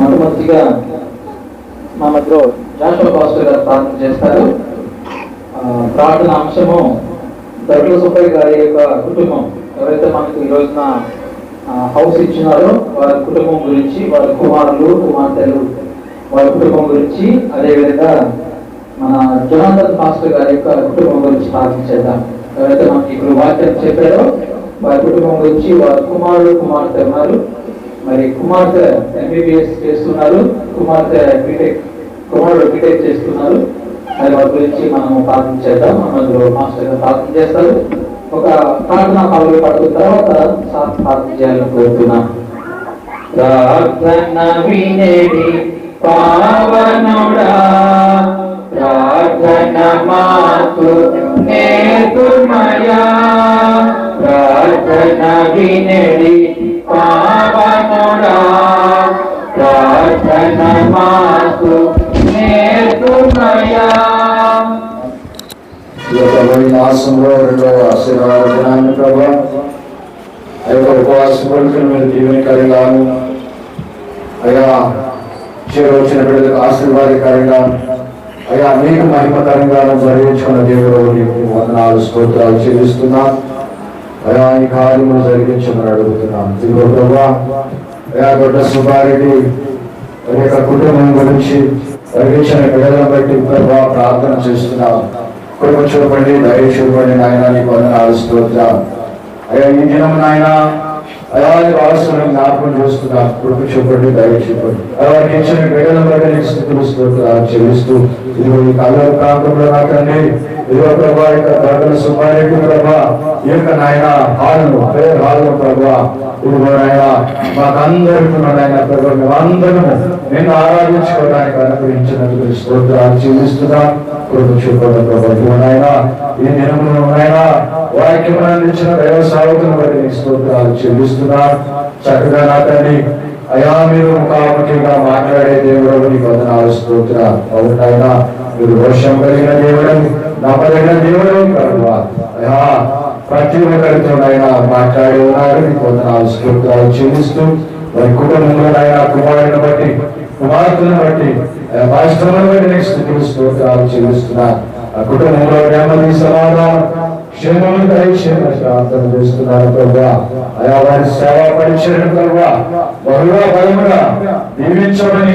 మొట్టమొదటిగా మా మధ్యలో జాషువా పాస్టర్ గారు ప్రార్థన చేస్తారు. ప్రార్థన అంశము దర్శన సుబ్బయ్య గారి యొక్క కుటుంబం, ఎవరైతే మనకు ఈ రోజున హౌస్ ఇచ్చినారో వారి కుటుంబం గురించి, వారి కుమారులు కుమార్తెలు వారి కుటుంబం గురించి, అదేవిధంగా మన జనార్దన్ పాస్టర్ గారి యొక్క కుటుంబం గురించి ప్రార్థన చేద్దాం. ఎవరైతే మనకి ఇప్పుడు వాక్యం చెప్పారో వారి కుటుంబం గురించి, వారి కుమారులు కుమార్తె ఉన్నారు. మరి కుమార్తె ఎంబీబీఎస్ చేస్తున్నారు, కుమారుడు బీటెక్ చేస్తున్నారు. మరి వారి గురించి మనం ప్రార్థన చేద్దాం. అందులో మాస్టర్ గారు ప్రార్థన చేస్తారు. ఒక ప్రార్థనా పనులు పడుతున్న తర్వాత ప్రార్థన చేయాలని కోరుతున్నాం. ప్రార్థన వినేడి పావనుడా, ప్రార్థన మాకు నేర్పుమయా. ప్రార్థన వినేడి పావనుడా, ప్రార్థన మాకు నేర్పుమయా. ఈ యొక్క మాసంలో రెండవ ఆశీర్వాద దినాన్ని ప్రభా, ఆ యొక్క ఉపవాస కొడుకులు మీరు దీవెనకరంగాను, అయ్యా చేరవచ్చిన బిడ్డలకు ఆశీర్వాదకరంగా, అయ్యా మీకు మహిమకరంగాను జరిగించుకున్న దేవుడు నీకు వందనాలు స్తోత్రాలు చెల్లిస్తున్నాం. అయ్యా ఈ కార్యములు జరిగించమని అడుగుతున్నాం. ఇదిగో ప్రభా, అయ్యా గొడ్డ సుబ్బారెడ్డి యొక్క కుటుంబం గురించి జరిగించిన బిడ్డలను బట్టి ప్రభా ప్రార్థన చేస్తున్నాం. కృప చూపండి, దయ చూపండి నాయన, నీకు వందనాలు స్తోత్రం. అయ్యా ఈ దినం నాయన, అయ్యా అవసరం జ్ఞాపకం చేస్తున్నాం. కృప చూపండి, దయ చూపండి. వారికి ఇచ్చిన బిడ్డలను బట్టి నీకు స్థితులు స్తోత్రాలు చెల్లిస్తూ, ఇదిగో ఈ కళ్ళ ప్రాంతంలో నాకండి, ఇదిగో ప్రభా యొక్క గొడ్డల సుబ్బారెడ్డి ప్రభా, ఈ యొక్క నాయన హాలను పేరు హాలను ప్రభా, ఇదిగో నాయన మాకందరికీ నాయన ప్రభా, మేమందరము నిన్ను ఆరాధించుకోవడానికి అనుగ్రహించినందుకు స్తోత్రాలు చెల్లిస్తున్నాం. కృప చూపండి ప్రభా. ఇదిగో నాయన ఈ దినములో నాయన వాక్యం అందించిన దైవ సాగుతున్న బట్టి నీకు స్తోత్రాలు చెల్లిస్తున్నాం. చక్కగా నా తండ్రి, అయా మీరు ముఖాముఖిగా మాట్లాడే దేవుడు నీకు వందనాలు స్తోత్రాలు. అవునైనా మీరు రోషం కలిగిన దేవుడు, నమ్మదగిన దేవుడు ప్రభా. అయా ప్రతి ఒక్కరితో నాయన మాట్లాడి ఉన్నారు, నీకు వందనాలు స్తోత్రాలు చెల్లిస్తూ, వారి కుటుంబంలో నాయన కుమారుని బట్టి కుమార్తెను బట్టి వాస్తవాన్ని బట్టి నీకు స్థితులు స్తోత్రాలు చెల్లిస్తున్నా. ఆ కుటుంబంలో నెమ్మది సమాధానం క్షేమము దయచేయమని ప్రార్థన చేస్తున్నాను ప్రభా. అయా వారి సేవా పరిచయం ప్రభా బహుగా బలముగా దీవించమని,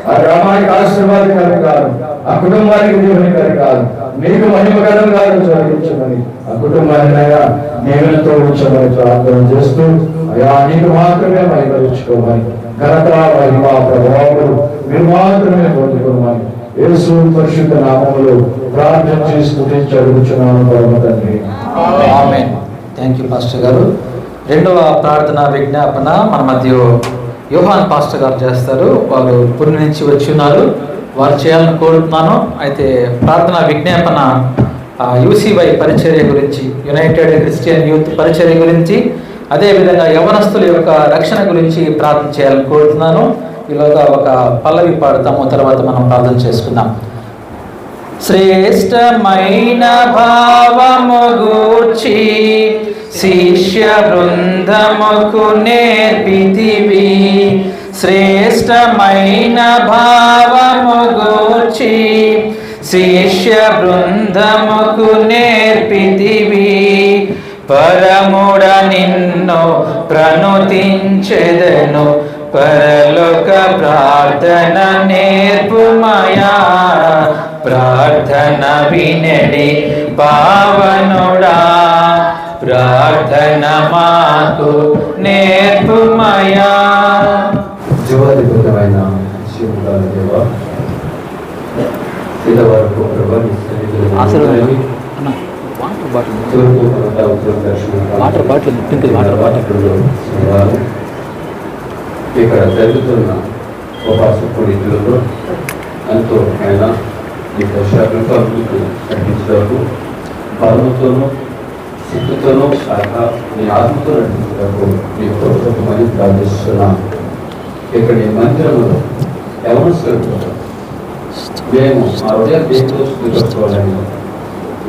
ఆ గ్రామానికి ఆశీర్వాదకరం కాదు, ఆ కుటుంబానికి దీవెనకరం కాదు, నీకు మహిమకరంగా జరిగించమని, ఆ కుటుంబాన్ని అయా దీవెనతో ఉంచమని ప్రార్థన చేస్తూ, అయా నీకు మాత్రమే మహిమరించుకోమని, ఘనత మహిమ ప్రభావాలు మీరు మాత్రమే పొందుకోమని యేసు పరిశుద్ధ నామములో ప్రార్థన చేసి స్తుతించి అడుగుచున్నాను పరమ తండ్రి. ఆమేన్. థ్యాంక్ యూ పాస్టర్ గారు. రెండవ ప్రార్థన విజ్ఞాపన మన మధ్య యోహాన్ పాస్టర్ గారు చేస్తారు. వారు పురి నుంచి వచ్చి ఉన్నారు, వారు చేయాలని కోరుతున్నాను. అయితే ప్రార్థన విజ్ఞాపన యూసీవై పరిచర్య గురించి, యునైటెడ్ క్రిస్టియన్ యూత్ పరిచర్య గురించి, అదేవిధంగా యవనస్తుల యొక్క రక్షణ గురించి ప్రార్థన చేయాలని కోరుతున్నాను. ఈలోగా ఒక పల్లవి పాడతాము, తర్వాత మనం ప్రార్థన చేసుకుందాం. శ్రేష్టమైన భావము గూర్చి శిష్య బృందముకు నేర్పితివి, శ్రేష్టమైన భావము గూర్చి శిష్య బృందముకు నేర్పితివి, పరముడ నిన్ను ప్రణుతించెదను, పరలోక ప్రార్థన నేర్పుమయా, ప్రార్థన వినడి పావనుడా, ప్రార్థన మాకు నేర్పుమయా. జీవాధిపతమైన శివుడాల దేవ, ఇంతవరకు ప్రభు ఇక్కడ జరుగుతున్న ఉపవాస కూడికలలో ఎంతో ఆయన ఈ దశాలను అభివృద్ధి నటించడానికి బలముతోనూ శక్తితోనూ కాక నీ ఆత్మతో నటించడానికి మీ ప్రభుత్వమని ప్రార్థిస్తున్నాను. ఇక్కడ ఈ మందిరంలో యవనస్తులు మేము ఆ హృదయ దేవుడు స్థితిపరచుకోవాలని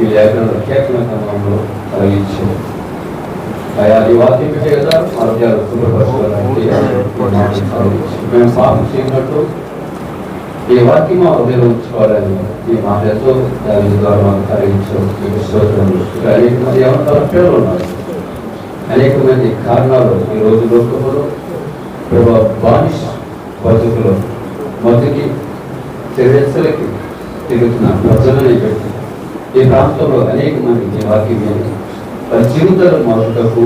ఈ లేఖనంలో కేకనంలో కలిగించాము. అయా ఈ వాక్యం కదా మా హృదయాలు శుభ్రపరచుకోవాలంటే మేము పాపం చేయనట్టు ఈ వాక్యం మా హృదయంలో ఉంచుకోవాలని ఈ మాటలతో దాని ద్వారా మాకు కలిగించాము. అనేక మంది యవనస్తుల పేర్లు ఉన్నారు, అనేక మంది కారణాలు ఈ రోజు లోకంలో ప్రభా బానిష్ బతుకులో మొదటికి చర్యలకి తిరుగుతున్న ప్రజలని పెట్టి ఈ ప్రాంతంలో అనేక మంది ఈ వాక్యం వారి జీవితాలు మారుటకు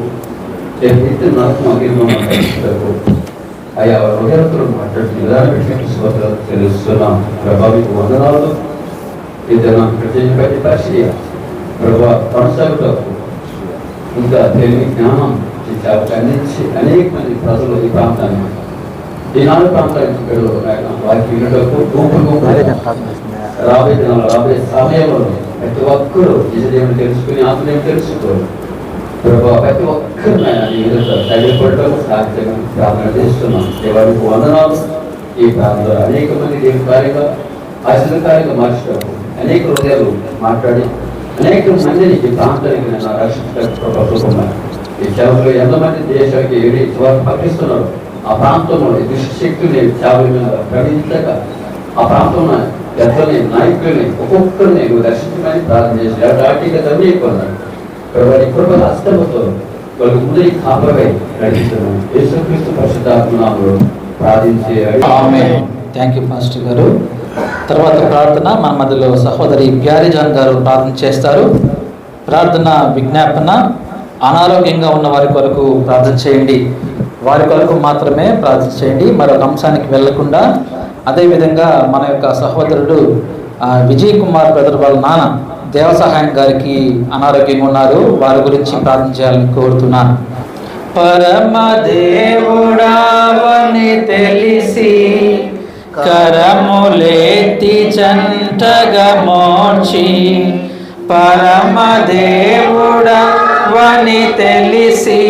అయా హృదయతో మాట్లాడుతూ నిదానం తెలుస్తున్నాం. ప్రభావిత వందనాలు ఇద్దరు ప్రత్యేక పరిచయ ప్రభా కొనసాగుటకు ఇంకా తెలివి జ్ఞానం సేవకు అందించి అనేక మంది ప్రజలు ఈ ప్రాంతాన్ని ఈ 4 ప్రాంతానికి ఇక్కడ వారికి వినటకు రాబోయే దినాలు రాబోయే సమయంలో ప్రతి ఒక్కరూ నిజదేవుని తెలుసుకుని ఆత్మదేవుని తెలుసుకోరు. ప్రతి ఒక్కరు తగిలిపడటం సాధ్యంగా ప్రార్థన చేస్తున్నాం. దేవానికి వందనాలు. ఈ ప్రాంతంలో అనేక మంది దేవుని కార్యంగా ఆశ్చర్యకార్యంగా మార్చడం అనేక హృదయాలు మాట్లాడి అనేక మందిని ఈ ప్రాంతానికి నేను రక్షించడం ఈ సేవలో ఎంతమంది దేశానికి ఏడి పంపిస్తున్నారు. ఆ ప్రాంతంలో దుష్ట శక్తుల్ని సేవల మీద ప్రవహించక ఆ ప్రాంతంలో పెద్దల్ని నాయకుల్ని ఒక్కొక్కరిని నువ్వు దర్శించమని ప్రార్థన చేసి ఆటిగా తవ్వేయకున్నాడు. వారి కృప హస్తముతో వాళ్ళు ముందరి కాపరై నడిస్తున్నాను. యేసుక్రీస్తు పరిశుద్ధాత్మనామములో ప్రార్థించి థ్యాంక్ యూ పాస్టర్ గారు. తర్వాత ప్రార్థన మన మధ్యలో సహోదరి ప్యారిజాన్ గారు ప్రార్థన చేస్తారు. ప్రార్థన విజ్ఞాపన అనారోగ్యంగా ఉన్న వారి కొరకు ప్రార్థన చేయండి. వారి కొరకు మాత్రమే ప్రార్థన చేయండి, మరొక అంశానికి వెళ్లకుండా. అదేవిధంగా మన యొక్క సహోదరుడు విజయ్ కుమార్ బ్రదర్ వాళ్ళ నాన్న దేవసహాయం గారికి అనారోగ్యంగా ఉన్నారు. వారి గురించి ప్రార్థన చేయాలని కోరుతున్నాను. పరమదేవుడావని తెలిసి కరములెత్తి జంటగా మోర్చి, పరమదేవుడావని తెలిసి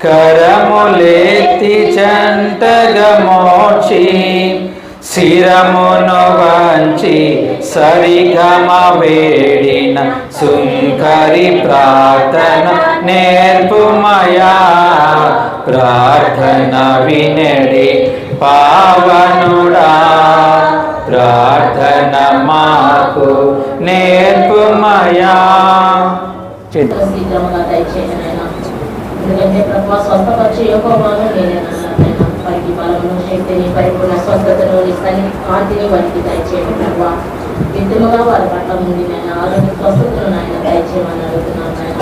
కరములెత్తి జంటగా మోర్చి, శిరమును వంచి సరిగమ వేడిన సుంకరి ప్రార్థన నేర్పుమయా. ప్రార్థన వినడి పావనుడా, ప్రార్థన మాకు నేర్పుమయా. ఎందుకంటే ప్రభావ స్వస్థపరిచే యోగమాను నేనేనన్నా వారికి బలమును శక్తిని పరిపూర్ణ స్వస్థతను సన్నిధి కాంతిని వారికి దయచేయండి ప్రభావ. విద్యముగా వారి పట్ల ముందు నేను ఆరోగ్య స్వస్థతను ఆయన దయచేయమని అడుగుతున్నాను. ఆయన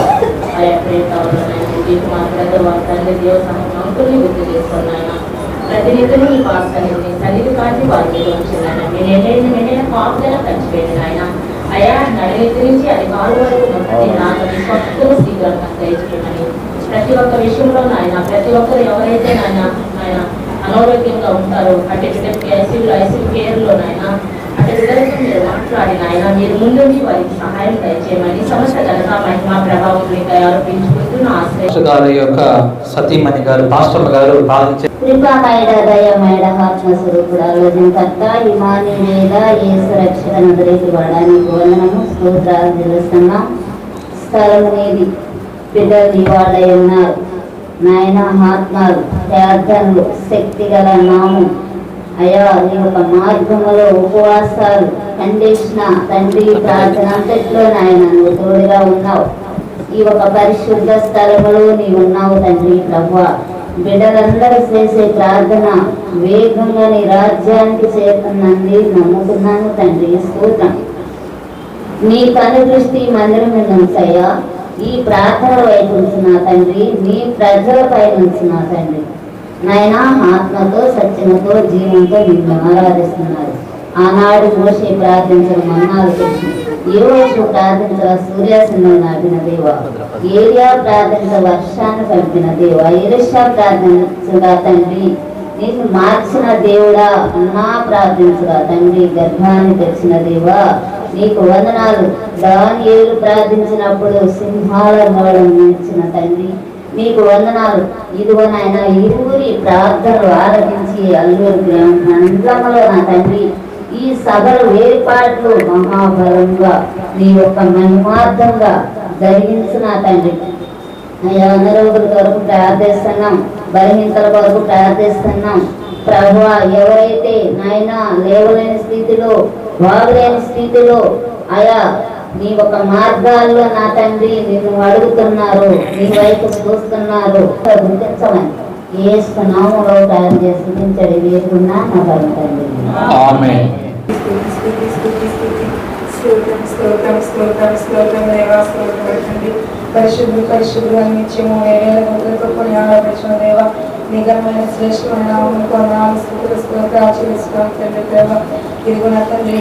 ఆయా ప్రేతాలను ఆయన విజయ్ కుమార్ బ్రదర్ వారి తండ్రి దేవ అంకుల్ని గుర్తు చేసుకుని ఆయన ప్రతినిధిని ఈ పాఠశాలని సన్నిధి కాంతి వారి మీద ఉంచింది. ఆయన మీరు ఏదైనా కాపుదల ఖర్చుపెట్టిన ఆయన అయా నడినెత్తి నుంచి అది కాలు వరకు నాకు స్వస్థతను శీఘ్రంగా దయచేయమని ప్రతి ఒక్క విషయంలో ఆయన ప్రతి ఒక్కరు ఎవరైతే ఆయన అనారోగ్యంగా ఉంటారో అటు ఐసీయూ కేర్లో నాయన అటు బిడ్డలతో మీరు మాట్లాడిన ఆయన మీరు ముందుండి వారికి సహాయం దయచేయమని సమస్త ఘనత మహిమ ప్రభావం మీకు ఆరోపించుకుంటున్న గారి యొక్క సతీమణి గారు పాస్టర్ గారు కృపామయడ దయమయడ ఆత్మస్వరూపుడా లోజంకర్త ఇమాని వేద యేసు రక్షణను దొరికిపడడానికి వందనము స్తోత్రాలు తెలుస్తున్నాం. స్థలము నీది, బిడ్డలు నీ వాళ్ళై ఉన్నారు నాయన. ఆత్మలు ప్రార్థనలు శక్తి గల నామం అయ్యా నీ ఒక మార్గములో ఉపవాసాలు ఖండించిన తండ్రి ప్రార్థన అంతట్లో నాయన నువ్వు తోడుగా ఉన్నావు. ఈ ఒక పరిశుద్ధ స్థలములో నీవు ఉన్నావు తండ్రి ప్రభువా. బిడ్డలందరూ చేసే ప్రార్థన వేగంగా నీ రాజ్యానికి చేరుతుందని నమ్ముతున్నాను తండ్రి. స్తోత్రం. నీ కను దృష్టి మందిరం మీద ఉంచయ్యా. ఈ ప్రార్థన వైపు ఉంచిన తండ్రి, నీ ప్రజల పైన ఉంచిన తండ్రి నాయన ఆత్మతో సత్యమతో జీవంతో నిన్ను ఆరాధిస్తున్నారు. ఆనాడు మోషే ప్రార్థించిన మన్నాలు కృష్ణ, ఈ రోజు ప్రార్థించిన సూర్యాసనం నాటిన దేవ, ఏరియా ప్రార్థించిన వర్షాన్ని పంపిన దేవ, ఎలిషా ప్రార్థించగా తండ్రి నిన్ను మార్చిన దేవుడా, నా ప్రార్థించగా తండ్రి గర్భాన్ని తెచ్చిన దేవా నీకు వందనాలు. దానియేలు ప్రార్థించినప్పుడు సింహాల నోడను నిలిచిన తండ్రి నీకు వందనాలు. ఇదిగో నాయన ఇరువురి ప్రార్థనలు ఆలకించి అల్లూరు మండలంలో నా తండ్రి ఈ సభలు ఏర్పాట్లు మహాబలంగా నీ యొక్క మహిమార్థంగా జరిగించిన తండ్రి అయ్యా. అనారోగ్యుల కొరకు ప్రార్థిస్తున్నాం, బలహీనతల కొరకు ప్రార్థిస్తున్నాం ప్రభువా. ఎవరైతే నాయన లేవలేని స్థితిలో వాగలేని స్థితిలో అయా నీ ఒక మార్గాల్లో నా తండ్రి నిన్ను అడుగుతున్నారు, నీ వైపు చూస్తున్నారు, గుర్తించమని యేసు నామములో ప్రార్థన చేసి స్తుతించడి వేడుకున్నా నా పరమ తండ్రి. ఆమేన్. పరిశుద్ధులు నిత్యము వేరేకొని ఆరాధించిన దేవ నిఘనమైన శ్రేష్టమైన నామములకు స్తోత్రాలు చెల్లిస్తున్నాం తండ్రి దేవ. ఇదిగో నా తండ్రి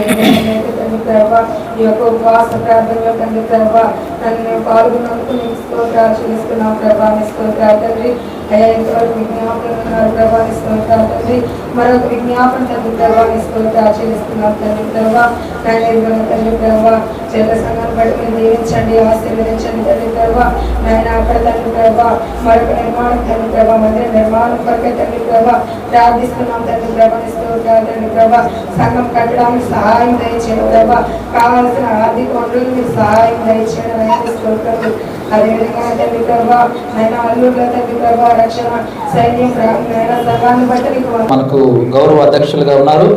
ప్రభావ ఈ యొక్క ఉపవాస ప్రార్థనలో తండ్రి ప్రభావ నన్ను నేను పాల్గొన్నందుకు నీకు స్తోత్రాలు చెల్లిస్తున్నాం ప్రభావ. నీ స్తోత్రాలు తండ్రి. అయ్యా ఇంతవరకు విజ్ఞాపనలు ఉన్నారు ప్రభావ. నీ స్తోత్రాలు తండ్రి. మరొక విజ్ఞాపన తండ్రి ప్రభావ. నీ స్తోత్రాలు చెల్లిస్తున్నాం తండ్రి ప్రభావ. నాయన తండ్రి ప్రభావ చెల్ల సంఘాన్ని బట్టి మీరు దీవించండి, ఆశీర్వదించండి తండ్రి ప్రభావ. నాయన అక్కడ తండ్రి ప్రభావ మరొక నిర్మాణం తండ్రి ప్రభావ, మందిర నిర్మాణం కొరకే తండ్రి ప్రభావ ప్రార్థిస్తున్నాం తండ్రి ప్రభావ. నీ స్తోత్రాలు తండ్రి ప్రభావ. సంఘం కట్టడానికి సహాయం దయచేయండి ప్రభావ. కావాల్సిన ఆర్థిక వనరులు మీరు సహాయం దయచేయడం అనేది స్తోత్రాలు. అదేవిధంగా తండ్రి ప్రభావ ఆయన అల్లూరులో తండ్రి ప్రభావ రక్షణ సైన్యం సంఘాన్ని బట్టి నీకు మనకు గౌరవ అధ్యక్షులుగా ఉన్నారు.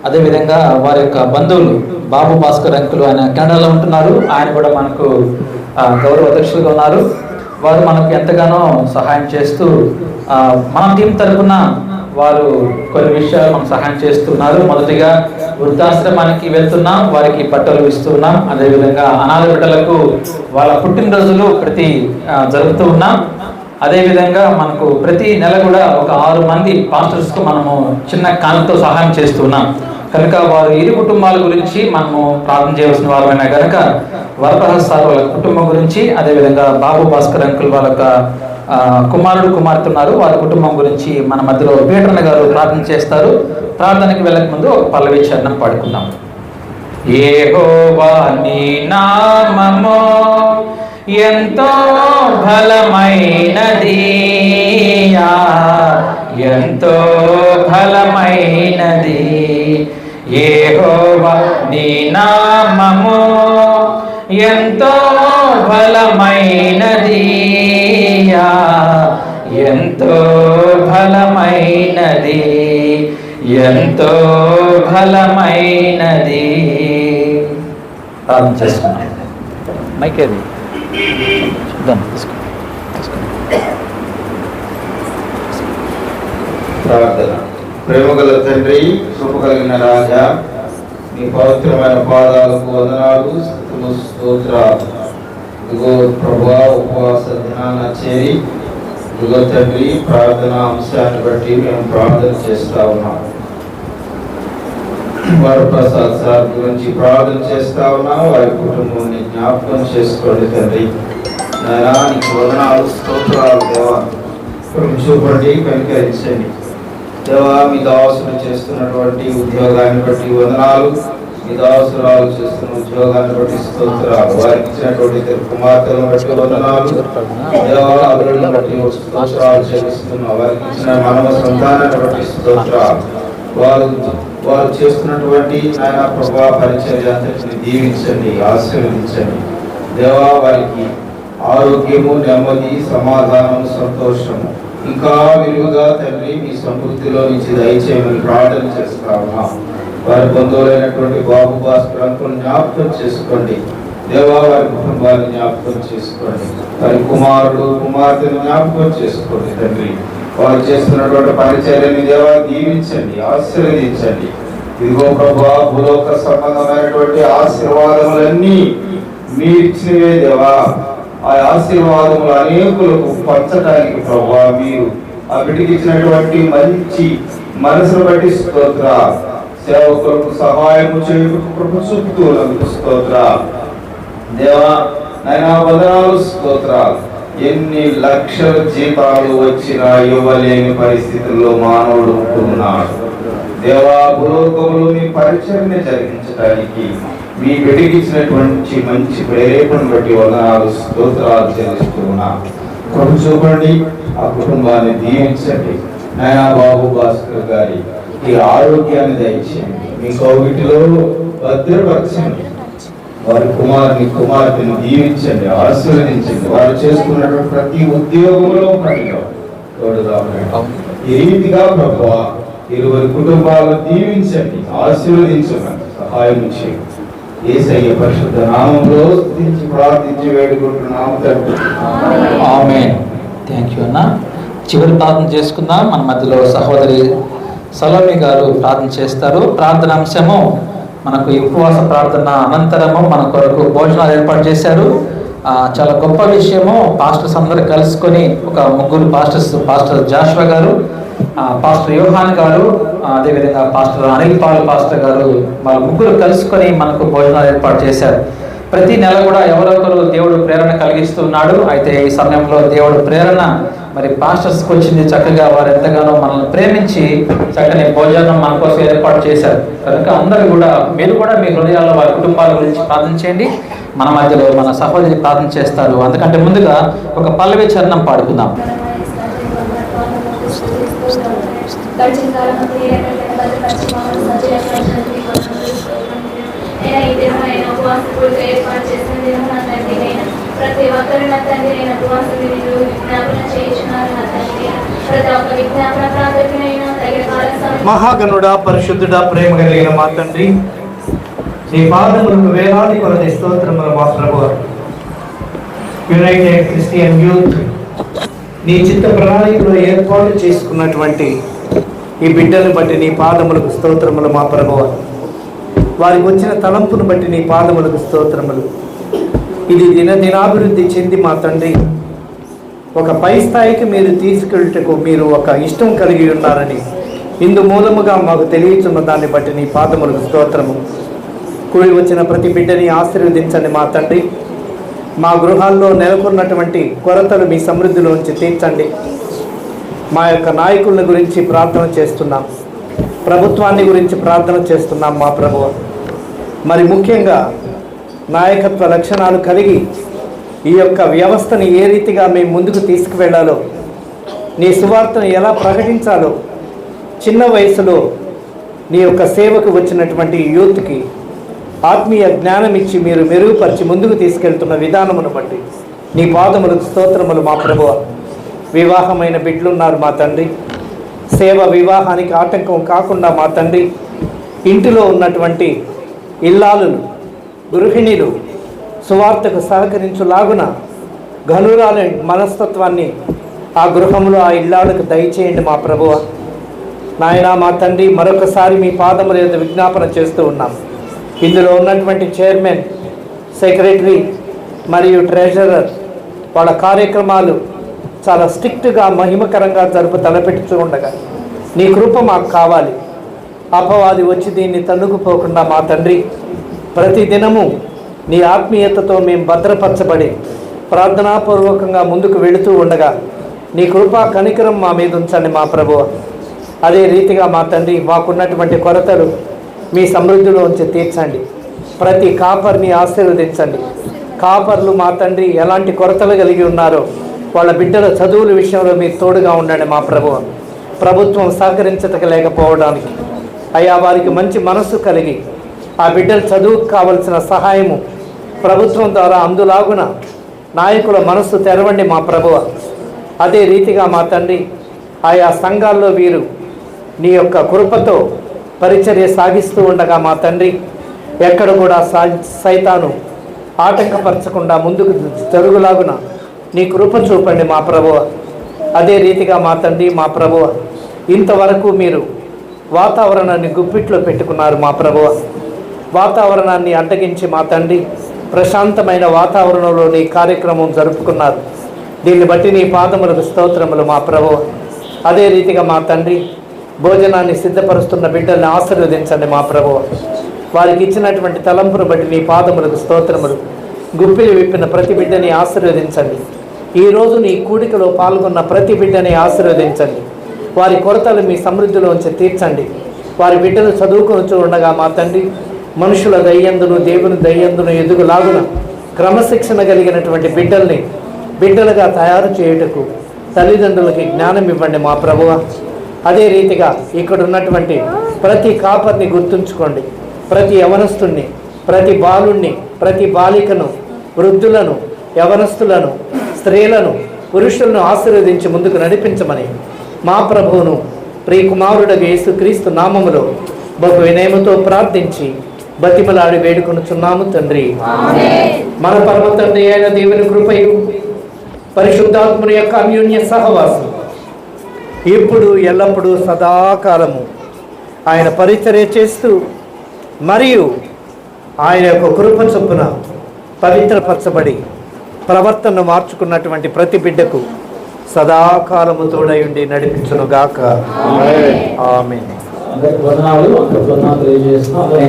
అదేవిధంగా వారి యొక్క బంధువులు బాబు భాస్కర్ అంకులు, ఆయన కెనడాలో ఉంటున్నారు. ఆయన కూడా మనకు గౌరవ అధ్యక్షులుగా ఉన్నారు. వారు మనకు ఎంతగానో సహాయం చేస్తూ మన టీం తరఫున వారు కొన్ని విషయాలు మనకు సహాయం చేస్తున్నారు. మొదటిగా వృద్ధాశ్రమానికి వెళ్తున్నాం, వారికి బట్టలు ఇస్తున్నాం. అదేవిధంగా అనాథ బిడ్డలకు వాళ్ళ పుట్టినరోజులు ప్రతి జరుపుతూ ఉన్నాం. అదేవిధంగా మనకు ప్రతి నెల కూడా ఒక 6 మంది పాస్టర్స్కు మనము చిన్న కానుకతో సహాయం చేస్తున్నాం. కనుక వారు ఇరు కుటుంబాల గురించి మనము ప్రార్థన చేయవలసిన వారమైనా కనుక వరప్రసాద్ సార్ వాళ్ళ కుటుంబం గురించి, అదేవిధంగా బాబు భాస్కర్ అంకుల్ వాళ్ళ కుమారుడు కుమార్తె ఉన్నారు, వారి కుటుంబం గురించి మన మధ్యలో పీటర్న గారు ప్రార్థన చేస్తారు. ప్రార్థనకి వెళ్ళక ముందు ఒక పల్లవి చరణం పాడుకుందాం. యెహోవా నీ నామము ఎంతో బలమైనది, ఎంతో బలమైనది. యెహోవా నీ నామము ఎంతో బలమైనది, ఎంతో బలమైనది, ఎంతో బలమైనది. ప్రార్థన చేసుకున్నాం. మైకేది ప్రార్థన. ప్రేమగల తండ్రి, కృప కలిగిన రాజా, నీ పవిత్రమైన పాదాలకు వందనాలు, స్తుతులు, స్తోత్రాలు. ఇదిగో ప్రభువా, ఉపవాస దినాన చేరి ఇదిగో తండ్రి ప్రార్థన అంశాన్ని బట్టి మేము ప్రార్థన చేస్తా ఉన్నాం. వరప్రసాద్ సార్ గురించి ప్రార్థన చేస్తా ఉన్నాం. వారి కుటుంబాన్ని జ్ఞాపకం చేసుకోండి తండ్రి. నాయనా నీకు వందనాలు, స్తోత్రాలు దేవా. చూపండి, కనికరించండి దేవా. మీ దాసులు చేస్తున్నటువంటి ఉద్యోగాన్ని బట్టి వందనాలు, మీ దాసురాలు చేస్తున్న ఉద్యోగాన్ని బట్టి స్తోత్రాలు. వారికి ఇచ్చినటువంటి కుమార్తెలను బట్టి వందనాలు దేవా. అభివృద్ధిని బట్టి స్తోత్రాలు చెల్లిస్తున్నాం. వారికి ఇచ్చిన మానవ సంతానాన్ని బట్టి స్తోత్రాలు. వారు చేస్తున్నటువంటి నాయన ప్రభా పరిచర్య అంతటిని దీవించండి, ఆశీర్వదించండి దేవా. వారికి ఆరోగ్యము, నెమ్మది, సమాధానం, సంతోషము ఇంకా విలువగా తండ్రి మీ సమృద్ధిలో నుంచి దయచేయమని ప్రార్థన చేస్తా ఉన్నాం. వారి బంధువులైనటువంటి బాబు భాస్కర్ అంకుల్ జ్ఞాపకం చేసుకోండి దేవా. వారి కుటుంబాన్ని జ్ఞాపకం చేసుకోండి. వారి కుమారుడు కుమార్తెను జ్ఞాపకం చేసుకోండి తండ్రి. వారు చేస్తున్నటువంటి పరిచర్యని దేవా దీవించండి, ఆశీర్వదించండి. ఇదిగో ప్రభా, భూలోక సంబంధమైనటువంటి ఆశీర్వాదములన్నీ మీరు ఇచ్చినవే దేవా. ఆ ఆశీర్వాదములు అనేకులకు పంచడానికి ప్రభా మీరు ఆ బిడ్డకి ఇచ్చినటువంటి మంచి మనసును బట్టి స్తోత్ర. సేవకులకు సహాయం చేయుటకు చూపుతూ స్తోత్ర దేవా. నైనా వందనాలు, స్తోత్రాలు. ఎన్ని లక్షల జీతాలు వచ్చినా ఇవ్వలేని పరిస్థితుల్లో మానవుడు ఉంటున్నాడు దేవా. భూలోకములు మీ పరిచర్య జరిగించడానికి మీ బిడ్డకిచ్చినటువంటి మంచి ప్రేరేపణ బట్టి వందనాలు, స్తోత్రాలు చెల్లిస్తున్నా. కృప చూపండి, ఆ కుటుంబాన్ని దీవించండి నాయనా. బాబు భాస్కర్ గారి ఈ ఆరోగ్యాన్ని దయచేయండి, మీ కోవిటిలో భద్రపరచండి. వారి కుమార్తెను దీవించండి, ఆశీర్వదించండి. వారు చేసుకున్నటువంటి ప్రతి ఉద్యోగంలో ఈ రీతిగా ప్రభువా ఇరువురి కుటుంబాలను దీవించండి, ఆశీర్వదించండి, సహాయం చేయండి. యేసయ్య పరిశుద్ధ నామములో స్తుతించి ప్రార్థించి వేడుకుంటున్నాము తండ్రి. ఆమేన్. థ్యాంక్ యూ అన్న. చివరి ప్రార్థన చేసుకుందాం. మన మధ్యలో సహోదరి సలోమి గారు ప్రార్థన చేస్తారు. ప్రార్థన అంశము మనకు ఈ ఉపవాస ప్రార్థన అనంతరము మన కొరకు భోజనాలు ఏర్పాటు చేశారు. చాలా గొప్ప విషయము. పాస్టర్స్ అందరూ కలుసుకొని ఒక 3 పాస్టర్స్, పాస్టర్ జాషువా గారు, పాస్టర్ యోహాన్ గారు, అదేవిధంగా పాస్టర్ అనిల్ పాల్ పాస్టర్ గారు, వాళ్ళ ముగ్గురు కలుసుకొని మనకు భోజనాలు ఏర్పాటు చేశారు. ప్రతి నెల కూడా ఎవరొకరు దేవుడు ప్రేరణ కలిగిస్తున్నాడు. అయితే ఈ సమయంలో దేవుడు ప్రేరణ మరి పాస్టర్స్కి వచ్చింది. చక్కగా వారు ఎంతగానో మనల్ని ప్రేమించి చక్కని భోజనం మన కోసం ఏర్పాటు చేశారు. కనుక అందరూ కూడా మీరు కూడా మీ హృదయాల్లో వారి కుటుంబాల గురించి ప్రార్థన చేయండి. మన మధ్యలో మన సహోదరి ప్రార్థన చేస్తారు. అందుకంటే ముందుగా ఒక పల్లవి చరణం పాడుకుందాం. ప్రతి ఒక్కరు నా తండ్రి నేను ఉపవాసం విజ్ఞాపన చేయించున్నారు. నా తండ్రి ప్రతి ఒక్క విజ్ఞాపన ప్రాంతమైనా తగిన కాల మహాగణుడా, పరిశుద్ధుడా, ప్రేమ కలిగిన మా తండ్రి, నీ పాదములకు వేలాది కొలది స్తోత్రములు మా ప్రభువు. యునైటెడ్ క్రిస్టియన్ యూత్ నీ చిత్త ప్రణాళికలో ఏర్పాటు చేసుకున్నటువంటి ఈ బిడ్డను బట్టి నీ పాదములకు స్తోత్రములు మా ప్రభువు. వారికి వచ్చిన తలంపును బట్టి నీ పాదములకు స్తోత్రములు. ఇది దినాభివృద్ధి చెంది మా తండ్రి ఒక పై స్థాయికి మీరు తీసుకెళ్ళటకు మీరు ఒక ఇష్టం కలిగి ఉన్నారని ఇందు మూలముగా మాకు తెలియచున్న దాన్ని బట్టి నీ పాదములకు స్తోత్రము. కూడి వచ్చిన ప్రతి బిడ్డని ఆశీర్వదించండి మా తండ్రి. మా గృహాల్లో నెలకొన్నటువంటి కొరతలు మీ సమృద్ధిలోంచి తీర్చండి. మా యొక్క నాయకుల గురించి ప్రార్థన చేస్తున్నాం, ప్రభుత్వాన్ని గురించి ప్రార్థన చేస్తున్నాం మా ప్రభువు. మరి ముఖ్యంగా నాయకత్వ లక్షణాలు కలిగి ఈ యొక్క వ్యవస్థని ఏ రీతిగా మేము ముందుకు తీసుకువెళ్ళాలో, నీ సువార్తను ఎలా ప్రకటించాలో చిన్న వయసులో నీ యొక్క సేవకు వచ్చినటువంటి యూత్కి ఆత్మీయ జ్ఞానం ఇచ్చి మీరు మెరుగుపరిచి ముందుకు తీసుకెళ్తున్న విధానమును బట్టి నీ పాదములకు స్తోత్రములు మా ప్రభువ. వివాహమైన బిడ్డలున్నారు మా తండ్రి, సేవ వివాహానికి ఆటంకం కాకుండా మా తండ్రి ఇంటిలో ఉన్నటువంటి ఇల్లాలులు, గృహిణులు సువార్తకు సహకరించులాగున ఘనురాల మనస్తత్వాన్ని ఆ గృహంలో ఆ ఇల్లాలకు దయచేయండి మా ప్రభువ. నాయనా మా తండ్రి, మరొకసారి మీ పాదముల యొక్క విజ్ఞాపన చేస్తూ ఉన్నాం. ఇందులో ఉన్నటువంటి చైర్మన్, సెక్రటరీ మరియు ట్రెజరర్ వాళ్ళ కార్యక్రమాలు చాలా స్ట్రిక్ట్గా మహిమకరంగా తలపెట్టుతూ ఉండగా నీ కృప మాకు కావాలి. అపవాది వచ్చి దీన్ని తన్నుకుపోకుండా మా తండ్రి ప్రతి దినము నీ ఆత్మీయతతో మేము భద్రపరచబడి ప్రార్థనాపూర్వకంగా ముందుకు వెళుతూ ఉండగా నీ కృపా కనికరం మా మీద ఉంచండి మా ప్రభువ. అదే రీతిగా మా తండ్రి మాకున్నటువంటి కొరతలు మీ సమృద్ధిలో ఉంచి తీర్చండి. ప్రతి కాపర్ని ఆశీర్వదించండి. కాపర్లు మా తండ్రి ఎలాంటి కొరతలు కలిగి ఉన్నారో వాళ్ళ బిడ్డల చదువుల విషయంలో మీరు తోడుగా ఉండండి మా ప్రభువ. ప్రభుత్వం సహకరించలేకపోవడానికి అయ్యా వారికి మంచి మనస్సు కలిగి ఆ బిడ్డల చదువుకు కావలసిన సహాయము ప్రభుత్వం ద్వారా అందులాగున నాయకుల మనస్సు తెరవండి మా ప్రభువ. అదే రీతిగా మా తండ్రి ఆయా సంఘాల్లో వీరు నీ యొక్క కృపతో పరిచర్య సాగిస్తూ ఉండగా మా తండ్రి ఎక్కడ కూడా సైతాను ఆటంకపరచకుండా ముందుకు జరుగులాగున నీ కృప చూపండి మా ప్రభువ. అదే రీతిగా మా తండ్రి మా ప్రభువ, ఇంతవరకు మీరు వాతావరణాన్ని గుప్పిట్లో పెట్టుకున్నారు మా ప్రభువ. వాతావరణాన్ని అడ్డగించి మా తండ్రి ప్రశాంతమైన వాతావరణంలో నీ కార్యక్రమం జరుపుకున్నారు. దీన్ని బట్టి నీ పాదములకు స్తోత్రములు మా ప్రభువ. అదే రీతిగా మా తండ్రి భోజనాన్ని సిద్ధపరుస్తున్న బిడ్డల్ని ఆశీర్వదించండి మా ప్రభువ. వారికి ఇచ్చినటువంటి తలంపును బట్టి నీ పాదములకు స్తోత్రములు. గుప్పిలి విప్పిన ప్రతి బిడ్డని ఆశీర్వదించండి. ఈరోజు నీ కూడికలో పాల్గొన్న ప్రతి బిడ్డని ఆశీర్వదించండి. వారి కొరతలు మీ సమృద్ధిలోంచి తీర్చండి. వారి బిడ్డలు చదువుకొని ఉండగా మా తండ్రి మనుషుల దయ్యందును దేవుని దయ్యందును ఎదుగులాగున క్రమశిక్షణ కలిగినటువంటి బిడ్డలుగా తయారు చేయుటకు తల్లిదండ్రులకి జ్ఞానం ఇవ్వండి మా ప్రభువ. అదే రీతిగా ఇక్కడ ఉన్నటువంటి ప్రతి కాపర్ని గుర్తుంచుకోండి. ప్రతి యవనస్తుణ్ణి, ప్రతి బాలుణ్ణి, ప్రతి బాలికను, వృద్ధులను, యవనస్తులను, స్త్రీలను, పురుషులను ఆశీర్వదించి ముందుకు నడిపించమని మా ప్రభువును ప్రియకుమారుడగు యేసుక్రీస్తు నామములో బహు వినయముతో ప్రార్థించి బతిమలాడి వేడుకొనుచున్నాము తండ్రి. మన పరమ తండ్రి అయిన దేవుని కృపయు పరిశుద్ధాత్మని యొక్క అన్యోన్య సహవాసం ఇప్పుడు ఎల్లప్పుడూ సదాకాలము ఆయన పరిచర్య చేస్తూ మరియు ఆయన యొక్క కృప చొప్పున పవిత్రపరచబడి ప్రవర్తనను మార్చుకున్నటువంటి ప్రతి బిడ్డకు సదాకాలము తోడయుండి నడిపించునుగాక. ఆమేన్. అందరికి వందనాలు. అందరికి వందనాలు తెలియజేస్తున్నాం. అందరూ